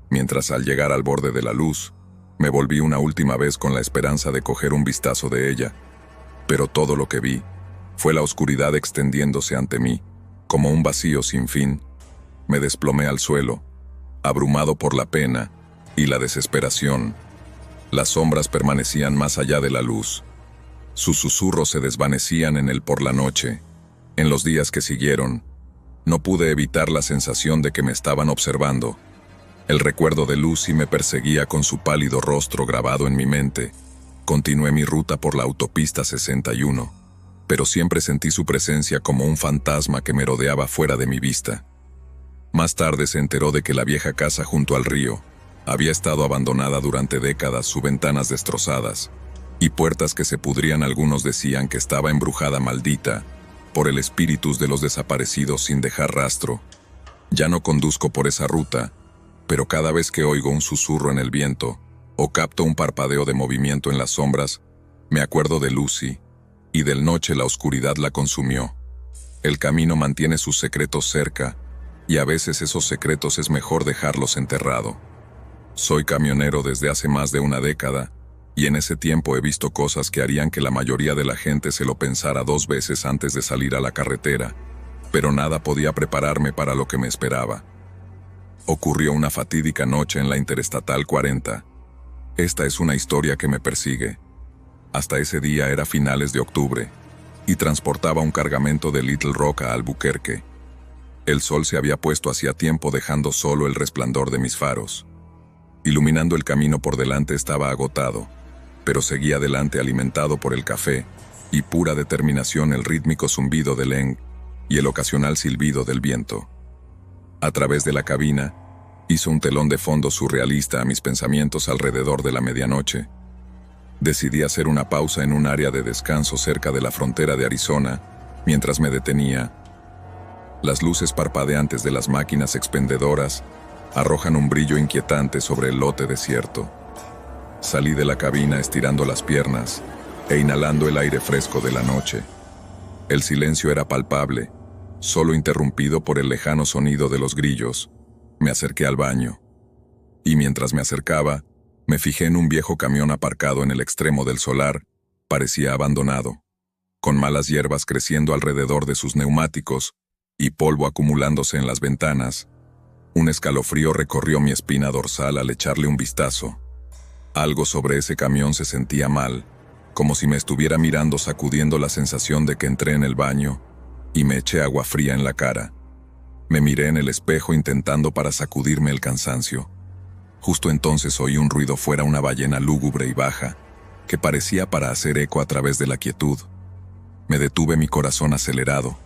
mientras al llegar al borde de la luz, me volví una última vez con la esperanza de coger un vistazo de ella. Pero todo lo que vi fue la oscuridad extendiéndose ante mí, como un vacío sin fin. Me desplomé al suelo, abrumado por la pena y la desesperación. Las sombras permanecían más allá de la luz. Sus susurros se desvanecían en él por la noche. En los días que siguieron, no pude evitar la sensación de que me estaban observando. El recuerdo de Lucy me perseguía con su pálido rostro grabado en mi mente. Continué mi ruta por la autopista 61, pero siempre sentí su presencia como un fantasma que me rodeaba fuera de mi vista. Más tarde se enteró de que la vieja casa junto al río había estado abandonada durante décadas, sus ventanas destrozadas y puertas que se pudrían. Algunos decían que estaba embrujada, maldita por el espíritus de los desaparecidos sin dejar rastro. Ya no conduzco por esa ruta, pero cada vez que oigo un susurro en el viento o capto un parpadeo de movimiento en las sombras, me acuerdo de Lucy, y del noche la oscuridad la consumió. El camino mantiene sus secretos cerca, y a veces esos secretos es mejor dejarlos enterrado. Soy camionero desde hace más de una década, y en ese tiempo he visto cosas que harían que la mayoría de la gente se lo pensara 2 veces antes de salir a la carretera, pero nada podía prepararme para lo que me esperaba. Ocurrió una fatídica noche en la Interestatal 40. Esta es una historia que me persigue. Hasta ese día era finales de octubre, y transportaba un cargamento de Little Rock a Albuquerque. El sol se había puesto hacía tiempo, dejando solo el resplandor de mis faros. Iluminando el camino por delante, estaba agotado, pero seguía adelante alimentado por el café y pura determinación, el rítmico zumbido del Eng y el ocasional silbido del viento. A través de la cabina, hizo un telón de fondo surrealista a mis pensamientos alrededor de la medianoche. Decidí hacer una pausa en un área de descanso cerca de la frontera de Arizona, mientras me detenía. Las luces parpadeantes de las máquinas expendedoras arrojan un brillo inquietante sobre el lote desierto. Salí de la cabina estirando las piernas e inhalando el aire fresco de la noche. El silencio era palpable, solo interrumpido por el lejano sonido de los grillos. Me acerqué al baño, y mientras me acercaba, me fijé en un viejo camión aparcado en el extremo del solar. Parecía abandonado, con malas hierbas creciendo alrededor de sus neumáticos y polvo acumulándose en las ventanas. Un escalofrío recorrió mi espina dorsal al echarle un vistazo. Algo sobre ese camión se sentía mal, como si me estuviera mirando, sacudiendo la sensación de que entré en el baño y me eché agua fría en la cara. Me miré en el espejo intentando para sacudirme el cansancio. Justo entonces oí un ruido fuera, una ballena lúgubre y baja, que parecía para hacer eco a través de la quietud. Me detuve, mi corazón acelerado.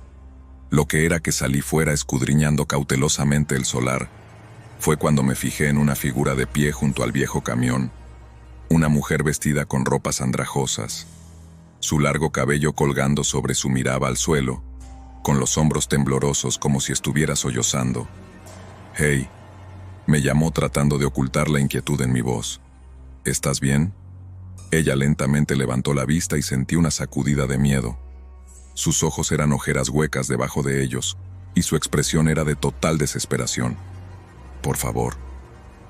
Lo que era que salí fuera escudriñando cautelosamente el solar. Fue cuando me fijé en una figura de pie junto al viejo camión. Una mujer vestida con ropas andrajosas. Su largo cabello colgando sobre su miraba al suelo, con los hombros temblorosos como si estuviera sollozando. «Hey», me llamó tratando de ocultar la inquietud en mi voz. «¿Estás bien?». Ella lentamente levantó la vista y sentí una sacudida de miedo. Sus ojos eran ojeras huecas debajo de ellos, y su expresión era de total desesperación. «Por favor»,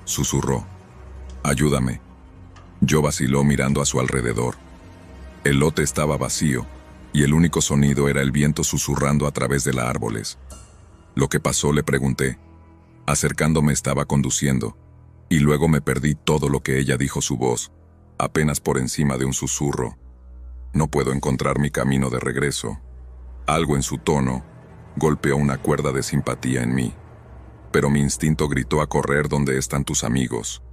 susurró. «Ayúdame». Yo vaciló mirando a su alrededor. El lote estaba vacío, y el único sonido era el viento susurrando a través de los árboles. «¿Lo que pasó?», le pregunté. Acercándome estaba conduciendo, y luego me perdí todo lo que ella dijo, su voz, apenas por encima de un susurro. «No puedo encontrar mi camino de regreso». Algo en su tono golpeó una cuerda de simpatía en mí. pero mi instinto gritó a correr. ¿Dónde están tus amigos?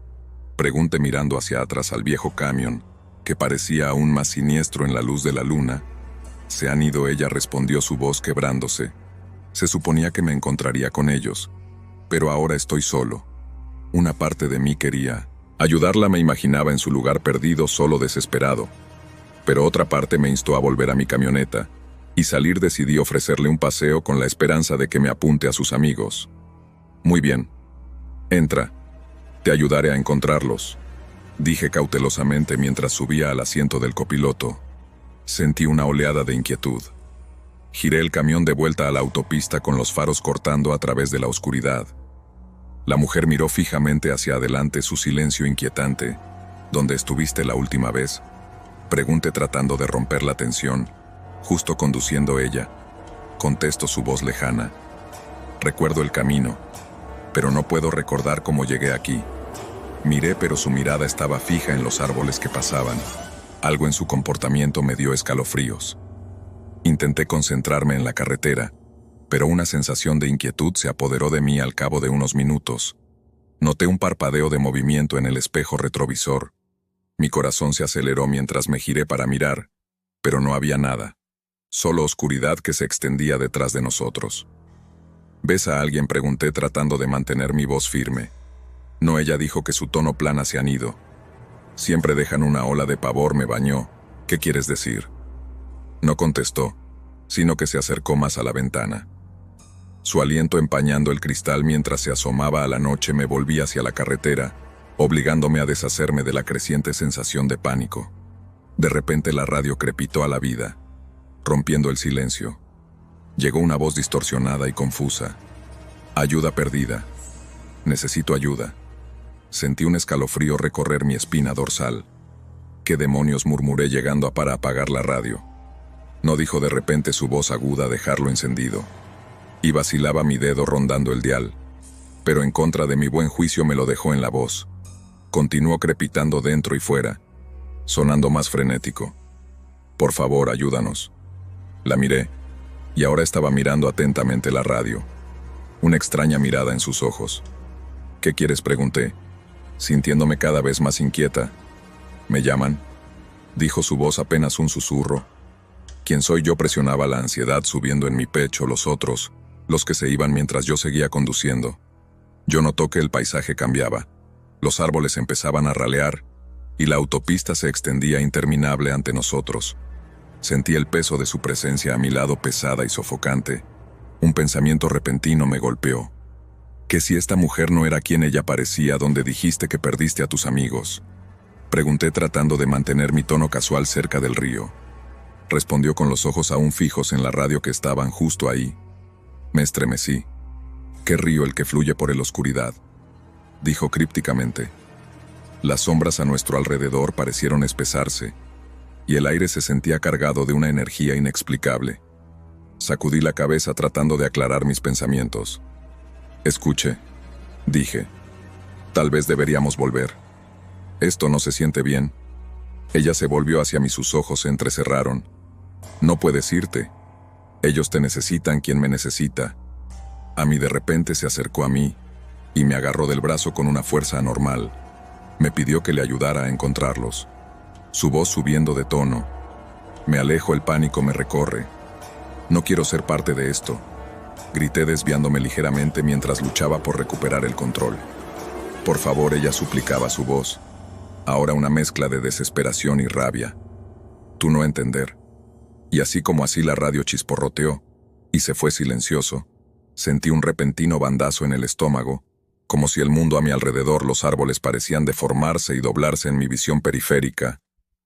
Pregunté mirando hacia atrás al viejo camión, que parecía aún más siniestro en la luz de la luna. Se han ido, ella respondió, su voz quebrándose. Se suponía que me encontraría con ellos, pero ahora estoy solo. Una parte de mí quería ayudarla, me imaginaba en su lugar perdido, solo, desesperado. Pero otra parte me instó a volver a mi camioneta, y salir. Decidí ofrecerle un paseo con la esperanza de que me apunte a sus amigos. Muy bien. Entra. Te ayudaré a encontrarlos, dije cautelosamente mientras subía al asiento del copiloto. Sentí una oleada de inquietud. Giré el camión de vuelta a la autopista con los faros cortando a través de la oscuridad. La mujer miró fijamente hacia adelante, su silencio inquietante. ¿Dónde estuviste la última vez?, pregunté tratando de romper la tensión. Justo conduciendo ella, contestó su voz lejana. Recuerdo el camino, pero no puedo recordar cómo llegué aquí. Miré, pero su mirada estaba fija en los árboles que pasaban. Algo en su comportamiento me dio escalofríos. Intenté concentrarme en la carretera, pero una sensación de inquietud se apoderó de mí. Al cabo de unos minutos, noté un parpadeo de movimiento en el espejo retrovisor. Mi corazón se aceleró mientras me giré para mirar, pero no había nada. Solo oscuridad que se extendía detrás de nosotros. ¿Ves a alguien?, pregunté tratando de mantener mi voz firme. No, ella dijo, que su tono plana. Se han ido. Siempre dejan una ola de pavor. Me bañó. ¿Qué quieres decir? No contestó, sino que se acercó más a la ventana. Su aliento empañando el cristal mientras se asomaba a la noche. Me volví hacia la carretera, obligándome a deshacerme de la creciente sensación de pánico. De repente la radio crepitó a la vida, rompiendo el silencio. Llegó una voz distorsionada y confusa. Ayuda perdida. Necesito ayuda. Sentí un escalofrío recorrer mi espina dorsal. ¿Qué demonios?, murmuré llegando para apagar la radio. No, dijo de repente su voz aguda, dejarlo encendido. Y vacilaba mi dedo rondando el dial, pero en contra de mi buen juicio me lo dejó en la voz. Continuó crepitando dentro y fuera, sonando más frenético. Por favor, ayúdanos. La miré, y ahora estaba mirando atentamente la radio. Una extraña mirada en sus ojos. ¿Qué quieres?, pregunté, sintiéndome cada vez más inquieta. ¿Me llaman?, dijo su voz apenas un susurro. ¿Quién soy yo?, presionaba la ansiedad subiendo en mi pecho. Los otros, los que se iban mientras yo seguía conduciendo. Yo notó que el paisaje cambiaba. Los árboles empezaban a ralear, y la autopista se extendía interminable ante nosotros. Sentí el peso de su presencia a mi lado, pesada y sofocante. Un pensamiento repentino me golpeó. ¿Qué si esta mujer no era quien ella parecía? ¿Dónde dijiste que perdiste a tus amigos?, pregunté tratando de mantener mi tono casual. Cerca del río, respondió con los ojos aún fijos en la radio que estaban justo ahí. Me estremecí. ¿Qué río? El que fluye por la oscuridad, dijo crípticamente. Las sombras a nuestro alrededor parecieron espesarse, y el aire se sentía cargado de una energía inexplicable. Sacudí la cabeza tratando de aclarar mis pensamientos. Escuche, dije. Tal vez deberíamos volver. Esto no se siente bien. Ella se volvió hacia mí, sus ojos se entrecerraron. No puedes irte. Ellos te necesitan, quien me necesita. A mí. De repente se acercó a mí, y me agarró del brazo con una fuerza anormal. Me pidió que le ayudara a encontrarlos. Su voz subiendo de tono. Me alejo, el pánico me recorre. No quiero ser parte de esto, grité desviándome ligeramente mientras luchaba por recuperar el control. Por favor, ella suplicaba, su voz, ahora una mezcla de desesperación y rabia. Tú no entender. Y así como así la radio chisporroteó, y se fue silencioso. Sentí un repentino bandazo en el estómago, como si el mundo a mi alrededor, los árboles parecían deformarse y doblarse en mi visión periférica,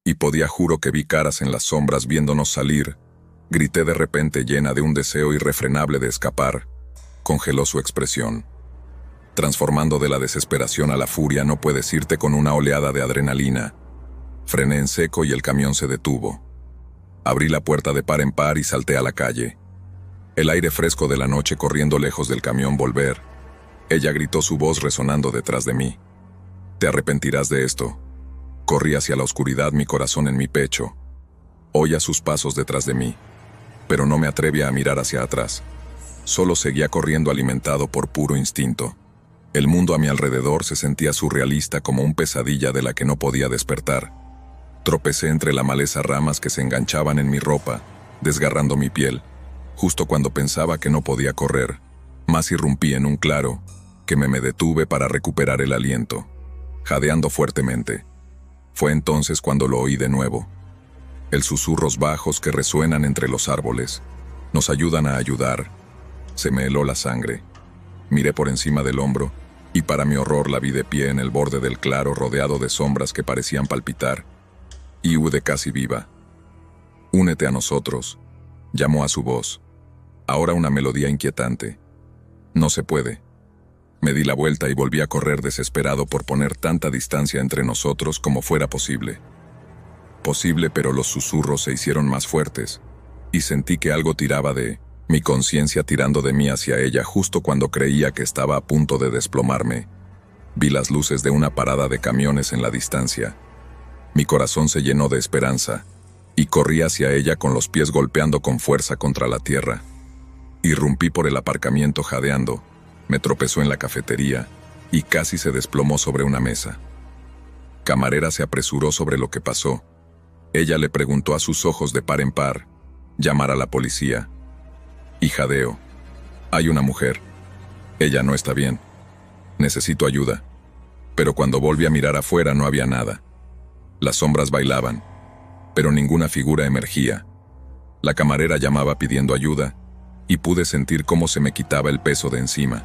y podía, juro que vi caras en las sombras viéndonos salir. Grité de repente, llena de un deseo irrefrenable de escapar. Congeló su expresión, transformando de la desesperación a la furia. No puedes irte, con una oleada de adrenalina. Frené en seco y el camión se detuvo. Abrí la puerta de par en par y salté a la calle. El aire fresco de la noche corriendo lejos del camión. Volver. Ella gritó, su voz resonando detrás de mí. Te arrepentirás de esto. Corrí hacia la oscuridad, mi corazón en mi pecho. Oía sus pasos detrás de mí, pero no me atrevía a mirar hacia atrás. Solo seguía corriendo alimentado por puro instinto. El mundo a mi alrededor se sentía surrealista como una pesadilla de la que no podía despertar. Tropecé entre la maleza ramas que se enganchaban en mi ropa, desgarrando mi piel. Justo cuando pensaba que no podía correr, más irrumpí en un claro, que me detuve para recuperar el aliento, jadeando fuertemente. Fue entonces cuando lo oí de nuevo. El susurros bajos que resuenan entre los árboles nos ayudan a ayudar. Se me heló la sangre. Miré por encima del hombro y para mi horror la vi de pie en el borde del claro rodeado de sombras que parecían palpitar. Iude casi viva. «Únete a nosotros», llamó a su voz. Ahora una melodía inquietante. «No se puede». Me di la vuelta y volví a correr desesperado por poner tanta distancia entre nosotros como fuera posible. Posible, pero los susurros se hicieron más fuertes, y sentí que algo tiraba de mi conciencia tirando de mí hacia ella justo cuando creía que estaba a punto de desplomarme. Vi las luces de una parada de camiones en la distancia. Mi corazón se llenó de esperanza, y corrí hacia ella con los pies golpeando con fuerza contra la tierra. Irrumpí por el aparcamiento jadeando, me tropezó en la cafetería, y casi se desplomó sobre una mesa. Camarera se apresuró sobre lo que pasó. Ella le preguntó a sus ojos de par en par, llamar a la policía. Y jadeo. Hay una mujer. Ella no está bien. Necesito ayuda. Pero cuando volví a mirar afuera no había nada. Las sombras bailaban, pero ninguna figura emergía. La camarera llamaba pidiendo ayuda, y pude sentir cómo se me quitaba el peso de encima.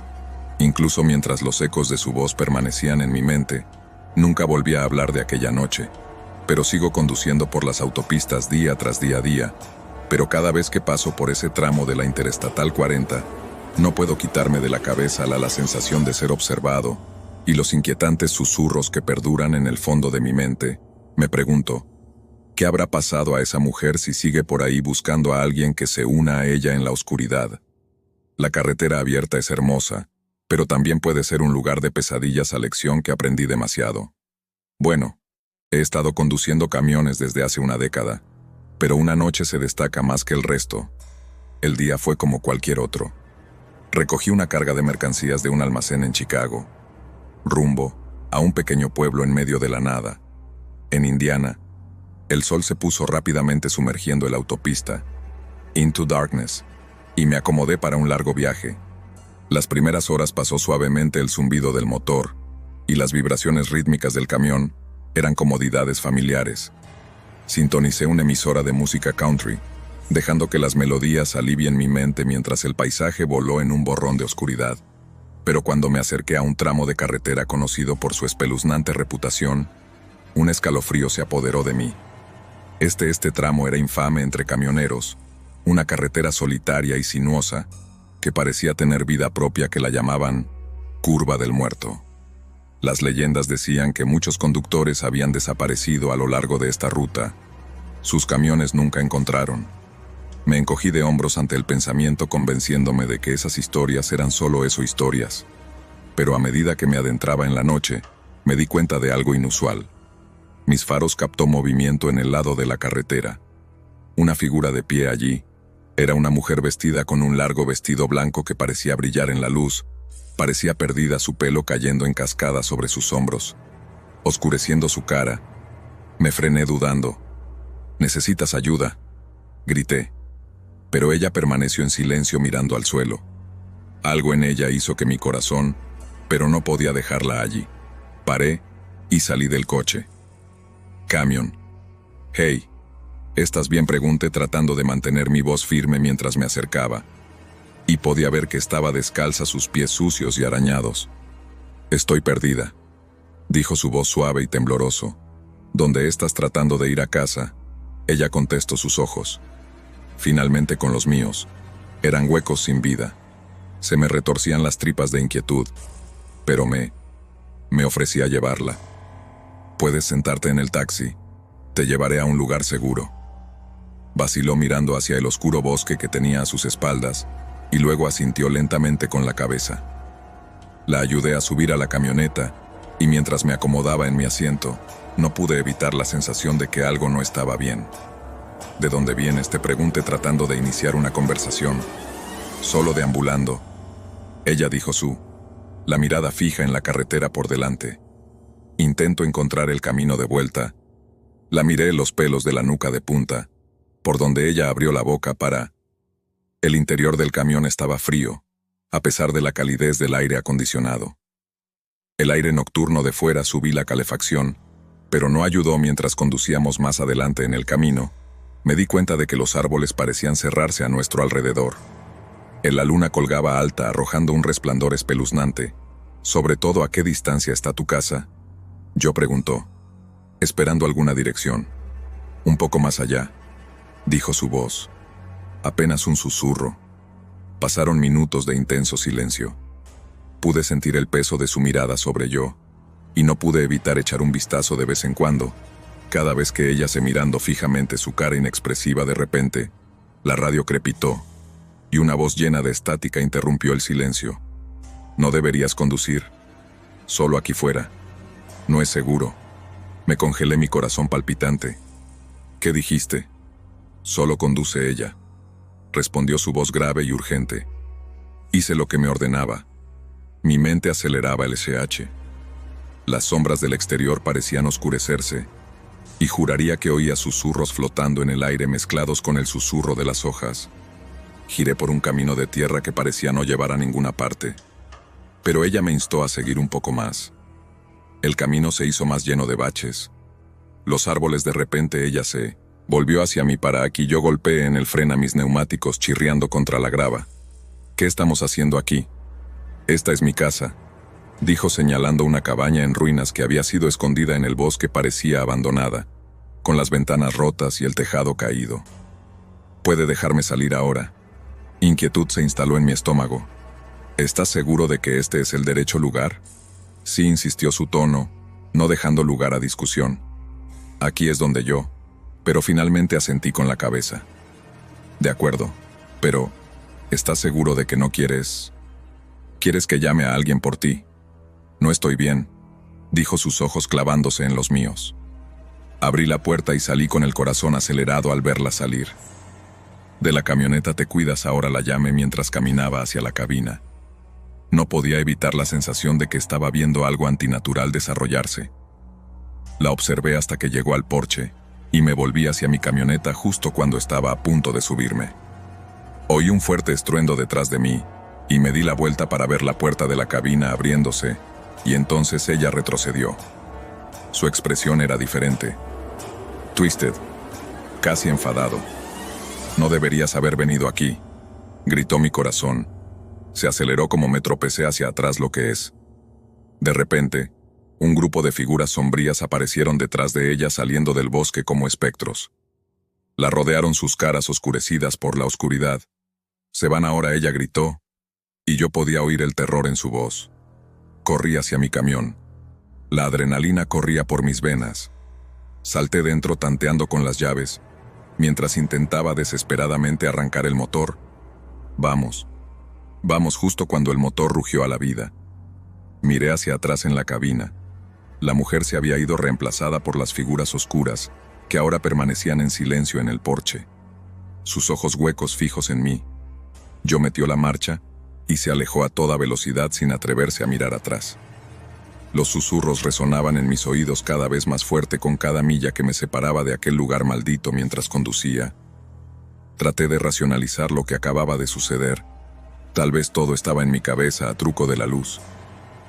Incluso mientras los ecos de su voz permanecían en mi mente, nunca volví a hablar de aquella noche. Pero sigo conduciendo por las autopistas día tras día, pero cada vez que paso por ese tramo de la Interestatal 40, no puedo quitarme de la cabeza la sensación de ser observado y los inquietantes susurros que perduran en el fondo de mi mente. Me pregunto, ¿qué habrá pasado a esa mujer si sigue por ahí buscando a alguien que se una a ella en la oscuridad? La carretera abierta es hermosa, pero también puede ser un lugar de pesadillas a lección que aprendí demasiado. Bueno, he estado conduciendo camiones desde hace una década, pero una noche se destaca más que el resto. El día fue como cualquier otro. Recogí una carga de mercancías de un almacén en Chicago, rumbo a un pequeño pueblo en medio de la nada. En Indiana, el sol se puso rápidamente sumergiendo la autopista, Into Darkness, y me acomodé para un largo viaje. Las primeras horas pasó suavemente el zumbido del motor, y las vibraciones rítmicas del camión eran comodidades familiares. Sintonicé una emisora de música country, dejando que las melodías alivien mi mente mientras el paisaje voló en un borrón de oscuridad. Pero cuando me acerqué a un tramo de carretera conocido por su espeluznante reputación, un escalofrío se apoderó de mí. Este tramo era infame entre camioneros, una carretera solitaria y sinuosa, que parecía tener vida propia que la llamaban Curva del Muerto. Las leyendas decían que muchos conductores habían desaparecido a lo largo de esta ruta. Sus camiones nunca encontraron. Me encogí de hombros ante el pensamiento convenciéndome de que esas historias eran solo eso, historias. Pero a medida que me adentraba en la noche, me di cuenta de algo inusual. Mis faros captó movimiento en el lado de la carretera. Una figura de pie allí. Era una mujer vestida con un largo vestido blanco que parecía brillar en la luz. Parecía perdida, su pelo cayendo en cascada sobre sus hombros, oscureciendo su cara. Me frené dudando. «¿Necesitas ayuda?», grité. Pero ella permaneció en silencio mirando al suelo. Algo en ella hizo que mi corazón, pero no podía dejarla allí. Paré y salí del coche. «Camión. Hey, ¿estás bien?», pregunté tratando de mantener mi voz firme mientras me acercaba. Y podía ver que estaba descalza, sus pies sucios y arañados. «Estoy perdida», dijo su voz suave y tembloroso. «¿Dónde estás tratando de ir a casa?», ella contestó, sus ojos, finalmente con los míos, eran huecos sin vida. Se me retorcían las tripas de inquietud, pero me ofrecí a llevarla. «Puedes sentarte en el taxi, te llevaré a un lugar seguro». Vaciló mirando hacia el oscuro bosque que tenía a sus espaldas, y luego asintió lentamente con la cabeza. La ayudé a subir a la camioneta, y mientras me acomodaba en mi asiento, no pude evitar la sensación de que algo no estaba bien. «¿De dónde vienes?», te pregunté tratando de iniciar una conversación. Solo deambulando. Ella dijo la mirada fija en la carretera por delante. Intento encontrar el camino de vuelta. La miré los pelos de la nuca de punta, por donde ella abrió la boca para... El interior del camión estaba frío, a pesar de la calidez del aire acondicionado. El aire nocturno de fuera subí la calefacción, pero no ayudó mientras conducíamos más adelante en el camino. Me di cuenta de que los árboles parecían cerrarse a nuestro alrededor. La luna colgaba alta arrojando un resplandor espeluznante. Sobre todo, ¿a qué distancia está tu casa? Yo preguntó, esperando alguna dirección. Un poco más allá, dijo su voz. Apenas un susurro. Pasaron minutos de intenso silencio. Pude sentir el peso de su mirada sobre yo, y no pude evitar echar un vistazo de vez en cuando. Cada vez que ella se mirando fijamente su cara inexpresiva, de repente, la radio crepitó, y una voz llena de estática interrumpió el silencio. No deberías conducir. Solo aquí fuera. No es seguro. Me congelé, mi corazón palpitante. ¿Qué dijiste? Solo conduce ella, respondió su voz grave y urgente. Hice lo que me ordenaba. Mi mente aceleraba el SH. Las sombras del exterior parecían oscurecerse, y juraría que oía susurros flotando en el aire mezclados con el susurro de las hojas. Giré por un camino de tierra que parecía no llevar a ninguna parte, pero ella me instó a seguir un poco más. El camino se hizo más lleno de baches. Los árboles, de repente ella se volvió hacia mí para que yo golpeé en el freno a mis neumáticos chirriando contra la grava. ¿Qué estamos haciendo aquí? Esta es mi casa, dijo señalando una cabaña en ruinas que había sido escondida en el bosque. Parecía abandonada, con las ventanas rotas y el tejado caído. ¿Puede dejarme salir ahora? Inquietud se instaló en mi estómago. ¿Estás seguro de que este es el derecho lugar? Sí, insistió su tono, no dejando lugar a discusión. Aquí es donde yo... Pero finalmente asentí con la cabeza. De acuerdo, pero... ¿estás seguro de que no quieres... ¿Quieres que llame a alguien por ti? No estoy bien, dijo, sus ojos clavándose en los míos. Abrí la puerta y salí con el corazón acelerado al verla salir. De la camioneta. ¿Te cuidas ahora?, la llamé mientras caminaba hacia la cabina. No podía evitar la sensación de que estaba viendo algo antinatural desarrollarse. La observé hasta que llegó al porche, y me volví hacia mi camioneta justo cuando estaba a punto de subirme. Oí un fuerte estruendo detrás de mí, y me di la vuelta para ver la puerta de la cabina abriéndose, y entonces ella retrocedió. Su expresión era diferente. Twisted, casi enfadado. No deberías haber venido aquí, gritó mi corazón. Se aceleró como me tropecé hacia atrás, lo que es. De repente, un grupo de figuras sombrías aparecieron detrás de ella saliendo del bosque como espectros. La rodearon, sus caras oscurecidas por la oscuridad. «Se van ahora», ella gritó, y yo podía oír el terror en su voz. Corrí hacia mi camión. La adrenalina corría por mis venas. Salté dentro tanteando con las llaves, mientras intentaba desesperadamente arrancar el motor. Vamos, justo cuando el motor rugió a la vida. Miré hacia atrás en la cabina. La mujer se había ido, reemplazada por las figuras oscuras, que ahora permanecían en silencio en el porche. Sus ojos huecos fijos en mí. Yo metió la marcha, y se alejó a toda velocidad sin atreverse a mirar atrás. Los susurros resonaban en mis oídos cada vez más fuerte con cada milla que me separaba de aquel lugar maldito mientras conducía. Traté de racionalizar lo que acababa de suceder. Tal vez todo estaba en mi cabeza a truco de la luz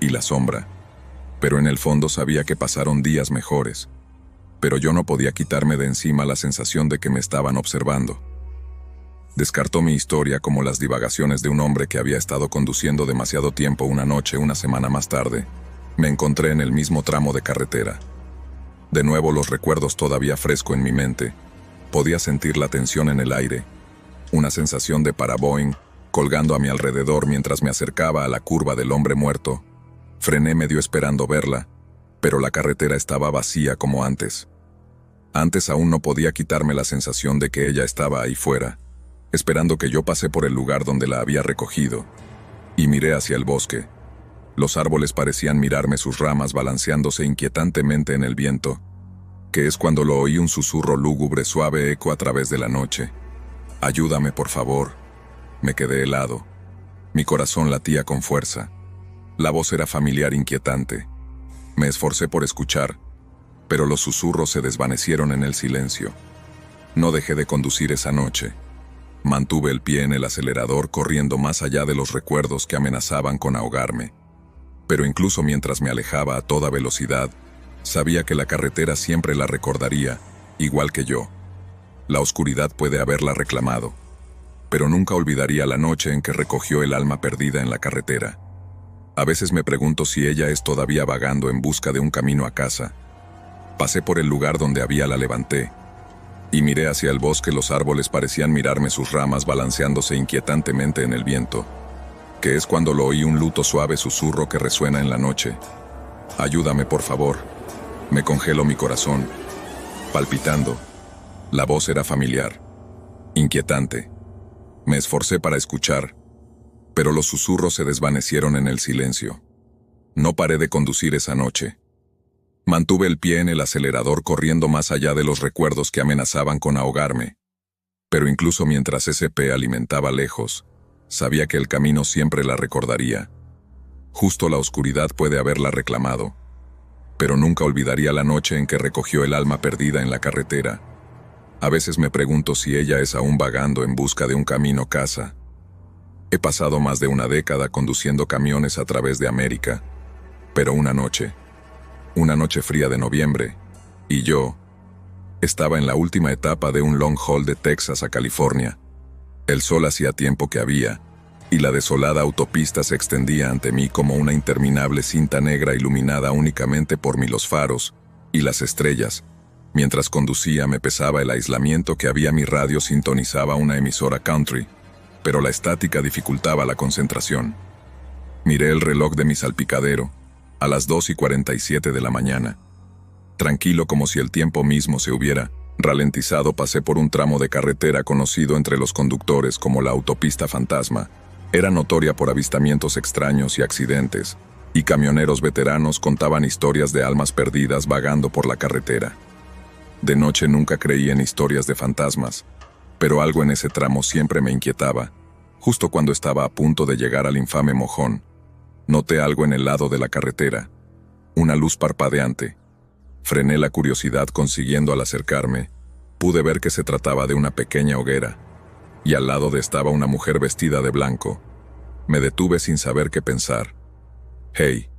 y la sombra, pero en el fondo sabía que pasaron días mejores. Pero yo no podía quitarme de encima la sensación de que me estaban observando. Descartó mi historia como las divagaciones de un hombre que había estado conduciendo demasiado tiempo. Una noche, una semana más tarde, me encontré en el mismo tramo de carretera. De nuevo, los recuerdos todavía fresco en mi mente. Podía sentir la tensión en el aire, una sensación de paraboing colgando a mi alrededor mientras me acercaba a la curva del hombre muerto. Frené medio esperando verla, pero la carretera estaba vacía como antes. Antes aún no podía quitarme la sensación de que ella estaba ahí fuera, esperando que yo pase por el lugar donde la había recogido, y miré hacia el bosque. Los árboles parecían mirarme, sus ramas balanceándose inquietantemente en el viento, que es cuando lo oí, un susurro lúgubre suave eco a través de la noche. «Ayúdame, por favor». Me quedé helado. Mi corazón latía con fuerza. La voz era familiar, inquietante. Me esforcé por escuchar, pero los susurros se desvanecieron en el silencio. No dejé de conducir esa noche. Mantuve el pie en el acelerador, corriendo más allá de los recuerdos que amenazaban con ahogarme. Pero incluso mientras me alejaba a toda velocidad, sabía que la carretera siempre la recordaría, igual que yo. La oscuridad puede haberla reclamado, pero nunca olvidaría la noche en que recogió el alma perdida en la carretera. A veces me pregunto si ella es todavía vagando en busca de un camino a casa. Pasé por el lugar donde la levanté, y miré hacia el bosque. Los árboles parecían mirarme, sus ramas balanceándose inquietantemente en el viento. Que es cuando lo oí, un luto suave susurro que resuena en la noche. Ayúdame, por favor. Me congeló mi corazón, palpitando. La voz era familiar, inquietante. Me esforcé para escuchar, pero los susurros se desvanecieron en el silencio. No paré de conducir esa noche. Mantuve el pie en el acelerador, corriendo más allá de los recuerdos que amenazaban con ahogarme. Pero incluso mientras ese pie alimentaba lejos, sabía que el camino siempre la recordaría. Justo la oscuridad puede haberla reclamado, pero nunca olvidaría la noche en que recogió el alma perdida en la carretera. A veces me pregunto si ella es aún vagando en busca de un camino a casa. He pasado más de una década conduciendo camiones a través de América, pero una noche fría de noviembre, y yo estaba en la última etapa de un long haul de Texas a California. El sol hacía tiempo que había, y la desolada autopista se extendía ante mí como una interminable cinta negra iluminada únicamente por los faros y las estrellas. Mientras conducía me pesaba el aislamiento que había. Mi radio sintonizaba una emisora country, pero la estática dificultaba la concentración. Miré el reloj de mi salpicadero, a las 2:47 de la mañana. Tranquilo, como si el tiempo mismo se hubiera ralentizado, pasé por un tramo de carretera conocido entre los conductores como la autopista fantasma. Era notoria por avistamientos extraños y accidentes, y camioneros veteranos contaban historias de almas perdidas vagando por la carretera. De noche nunca creí en historias de fantasmas, pero algo en ese tramo siempre me inquietaba. Justo cuando estaba a punto de llegar al infame mojón, noté algo en el lado de la carretera, una luz parpadeante. Frené la curiosidad, consiguiendo al acercarme, pude ver que se trataba de una pequeña hoguera, y al lado estaba una mujer vestida de blanco. Me detuve sin saber qué pensar. «¡Hey!»,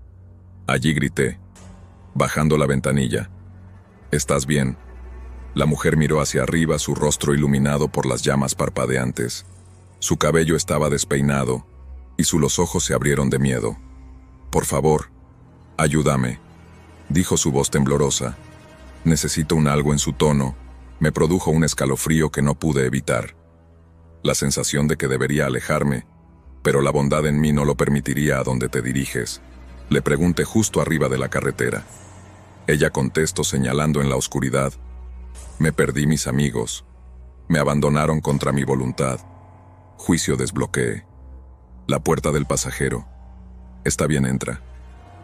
allí grité, bajando la ventanilla. «¿Estás bien?». La mujer miró hacia arriba, su rostro iluminado por las llamas parpadeantes. Su cabello estaba despeinado, y los ojos se abrieron de miedo. «Por favor, ayúdame», dijo su voz temblorosa. Necesito algo en su tono. Me produjo un escalofrío que no pude evitar. La sensación de que debería alejarme, pero la bondad en mí no lo permitiría. «¿A dónde te diriges?», le pregunté. «Justo arriba de la carretera». Ella contestó señalando en la oscuridad. «Me perdí, mis amigos. Me abandonaron contra mi voluntad». Juicio desbloqueé. La puerta del pasajero. «Está bien, entra.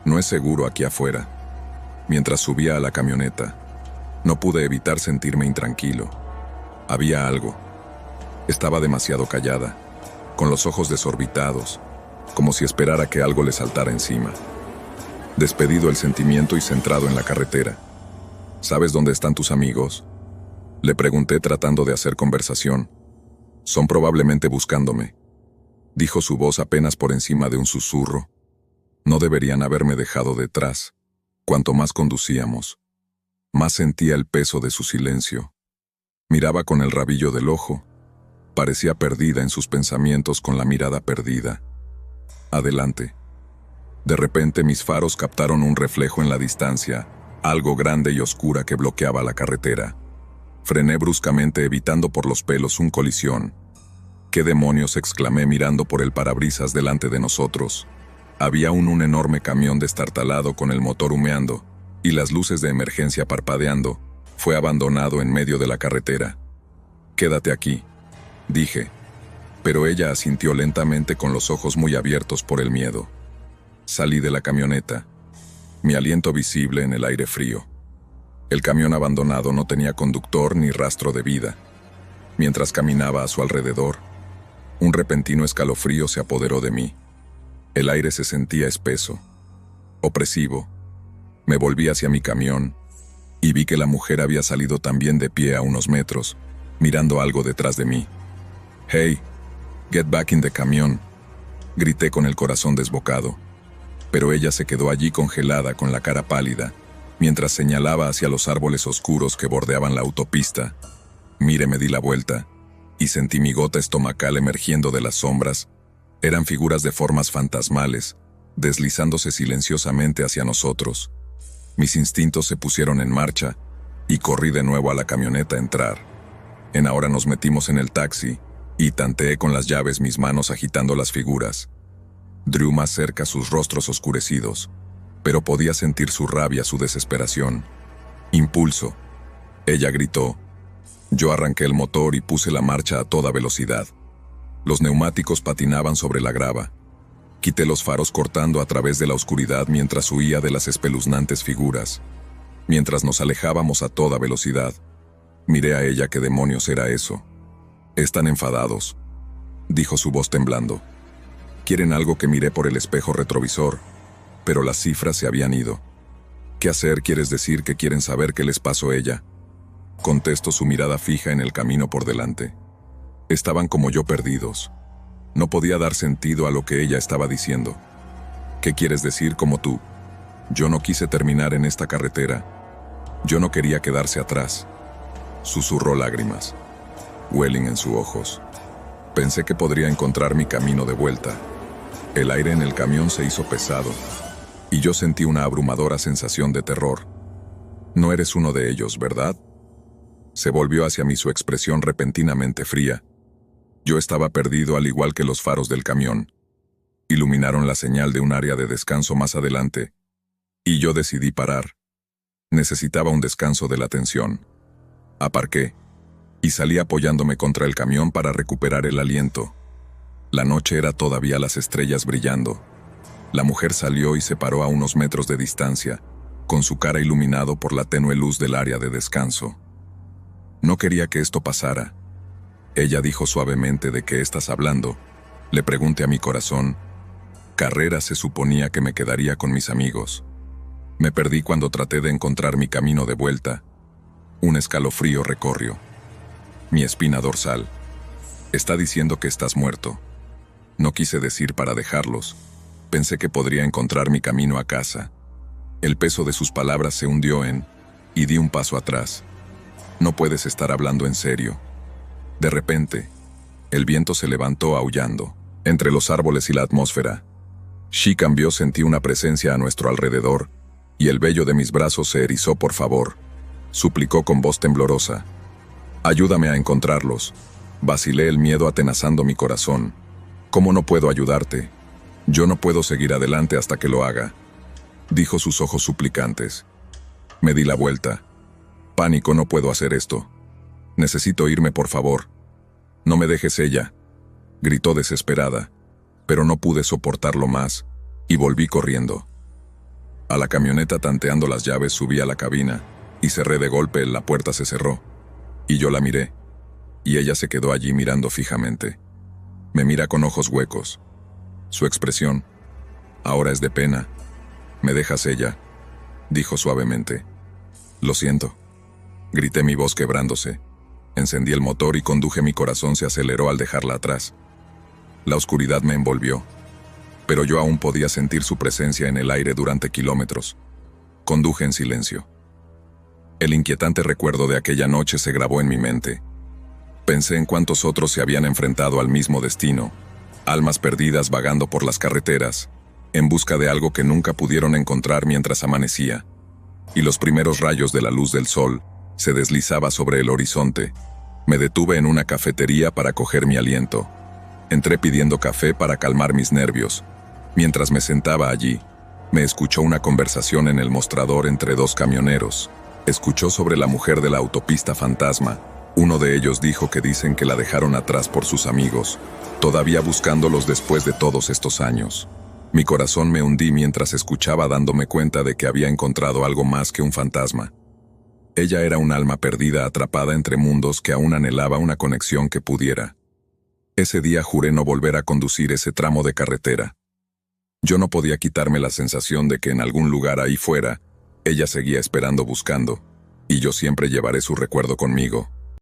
No es seguro aquí afuera». Mientras subía a la camioneta, no pude evitar sentirme intranquilo. Había algo. Estaba demasiado callada, con los ojos desorbitados, como si esperara que algo le saltara encima. Despedido el sentimiento y centrado en la carretera. «¿Sabes dónde están tus amigos?», le pregunté, tratando de hacer conversación. «Son probablemente buscándome», dijo su voz apenas por encima de un susurro. No deberían haberme dejado detrás. Cuanto más conducíamos, más sentía el peso de su silencio. Miraba con el rabillo del ojo. Parecía perdida en sus pensamientos, con la mirada perdida. «Adelante». De repente mis faros captaron un reflejo en la distancia, algo grande y oscura que bloqueaba la carretera. Frené bruscamente, evitando por los pelos una colisión. «¿Qué demonios?», exclamé mirando por el parabrisas delante de nosotros. Había un enorme camión destartalado con el motor humeando y las luces de emergencia parpadeando. Fue abandonado en medio de la carretera. «Quédate aquí», dije, pero ella asintió lentamente, con los ojos muy abiertos por el miedo. Salí de la camioneta, mi aliento visible en el aire frío. El camión abandonado no tenía conductor ni rastro de vida. Mientras caminaba a su alrededor, Un repentino escalofrío se apoderó de mí. El aire se sentía espeso, opresivo. Me volví hacia mi camión y vi que la mujer había salido también de pie a unos metros, mirando algo detrás de mí. «Hey, get back in the camión», grité con el corazón desbocado. Pero ella se quedó allí congelada con la cara pálida, mientras señalaba hacia los árboles oscuros que bordeaban la autopista. Me di la vuelta y sentí mi gota estomacal emergiendo de las sombras. Eran figuras de formas fantasmales, deslizándose silenciosamente hacia nosotros. Mis instintos se pusieron en marcha y corrí de nuevo a la camioneta a entrar. Ahora nos metimos en el taxi y tanteé con las llaves mis manos agitando las figuras. Drew más cerca, sus rostros oscurecidos, pero podía sentir su rabia, su desesperación. «Impulso», ella gritó. Yo arranqué el motor y puse la marcha a toda velocidad. Los neumáticos patinaban sobre la grava. Quité los faros cortando a través de la oscuridad mientras huía de las espeluznantes figuras. Mientras nos alejábamos a toda velocidad, miré a ella. ¿Qué demonios era eso? «Están enfadados», dijo su voz temblando. «Quieren algo». Que miré por el espejo retrovisor, pero las cifras se habían ido. «¿Qué hacer? ¿Quieres decir que quieren saber qué les pasó a ella?», contestó, su mirada fija en el camino por delante. Estaban como yo, perdidos. No podía dar sentido a lo que ella estaba diciendo. «¿Qué quieres decir como tú?» «Yo no quise terminar en esta carretera. Yo no quería quedarse atrás», susurró, lágrimas huelen en sus ojos. Pensé que podría encontrar mi camino de vuelta. El aire en el camión se hizo pesado y yo sentí una abrumadora sensación de terror. «No eres uno de ellos, ¿verdad?». Se volvió hacia mí, su expresión repentinamente fría. Yo estaba perdido, al igual que los faros del camión. Iluminaron la señal de un área de descanso más adelante, y yo decidí parar. Necesitaba un descanso de la tensión. Aparqué y salí apoyándome contra el camión para recuperar el aliento. La noche era todavía, las estrellas brillando. La mujer salió y se paró a unos metros de distancia, con su cara iluminado por la tenue luz del área de descanso. «No quería que esto pasara», ella dijo suavemente. «¿De qué estás hablando?», le pregunté a mi corazón. «Carrera, se suponía que me quedaría con mis amigos. Me perdí cuando traté de encontrar mi camino de vuelta». Un escalofrío recorrió mi espina dorsal. «Está diciendo que estás muerto». No quise decir para dejarlos. Pensé que podría encontrar mi camino a casa. El peso de sus palabras se hundió y di un paso atrás. «No puedes estar hablando en serio». De repente, el viento se levantó aullando entre los árboles y la atmósfera. She cambió, sentí una presencia a nuestro alrededor, y el vello de mis brazos se erizó. «Por favor», suplicó con voz temblorosa. «Ayúdame a encontrarlos». Vacilé, el miedo atenazando mi corazón. «¿Cómo no puedo ayudarte? Yo no puedo seguir adelante hasta que lo haga», dijo, sus ojos suplicantes. Me di la vuelta. «Pánico, no puedo hacer esto. Necesito irme, por favor». «No me dejes», ella gritó desesperada, pero no pude soportarlo más, y volví corriendo a la camioneta. Tanteando las llaves, subí a la cabina y cerré de golpe. La puerta se cerró, y yo la miré, y ella se quedó allí mirando fijamente. Me mira con ojos huecos. Su expresión ahora es de pena. «¿Me dejas?», ella dijo suavemente. «Lo siento», grité, mi voz quebrándose. Encendí el motor y conduje. Mi corazón se aceleró al dejarla atrás. La oscuridad me envolvió, pero yo aún podía sentir su presencia en el aire durante kilómetros. Conduje en silencio. El inquietante recuerdo de aquella noche se grabó en mi mente. Pensé en cuántos otros se habían enfrentado al mismo destino, almas perdidas vagando por las carreteras, en busca de algo que nunca pudieron encontrar mientras amanecía, y los primeros rayos de la luz del sol se deslizaba sobre el horizonte. Me detuve en una cafetería para coger mi aliento. Entré pidiendo café para calmar mis nervios. Mientras me sentaba allí, me escuchó una conversación en el mostrador entre dos camioneros. Escuchó sobre la mujer de la autopista fantasma. Uno de ellos dijo que dicen que la dejaron atrás por sus amigos, todavía buscándolos después de todos estos años. Mi corazón me hundí mientras escuchaba, dándome cuenta de que había encontrado algo más que un fantasma. Ella era un alma perdida, atrapada entre mundos, que aún anhelaba una conexión que pudiera Ese día juré no volver a conducir ese tramo de carretera. Yo no podía quitarme la sensación de que en algún lugar ahí fuera, ella seguía esperando buscando, y yo siempre llevaré su recuerdo conmigo.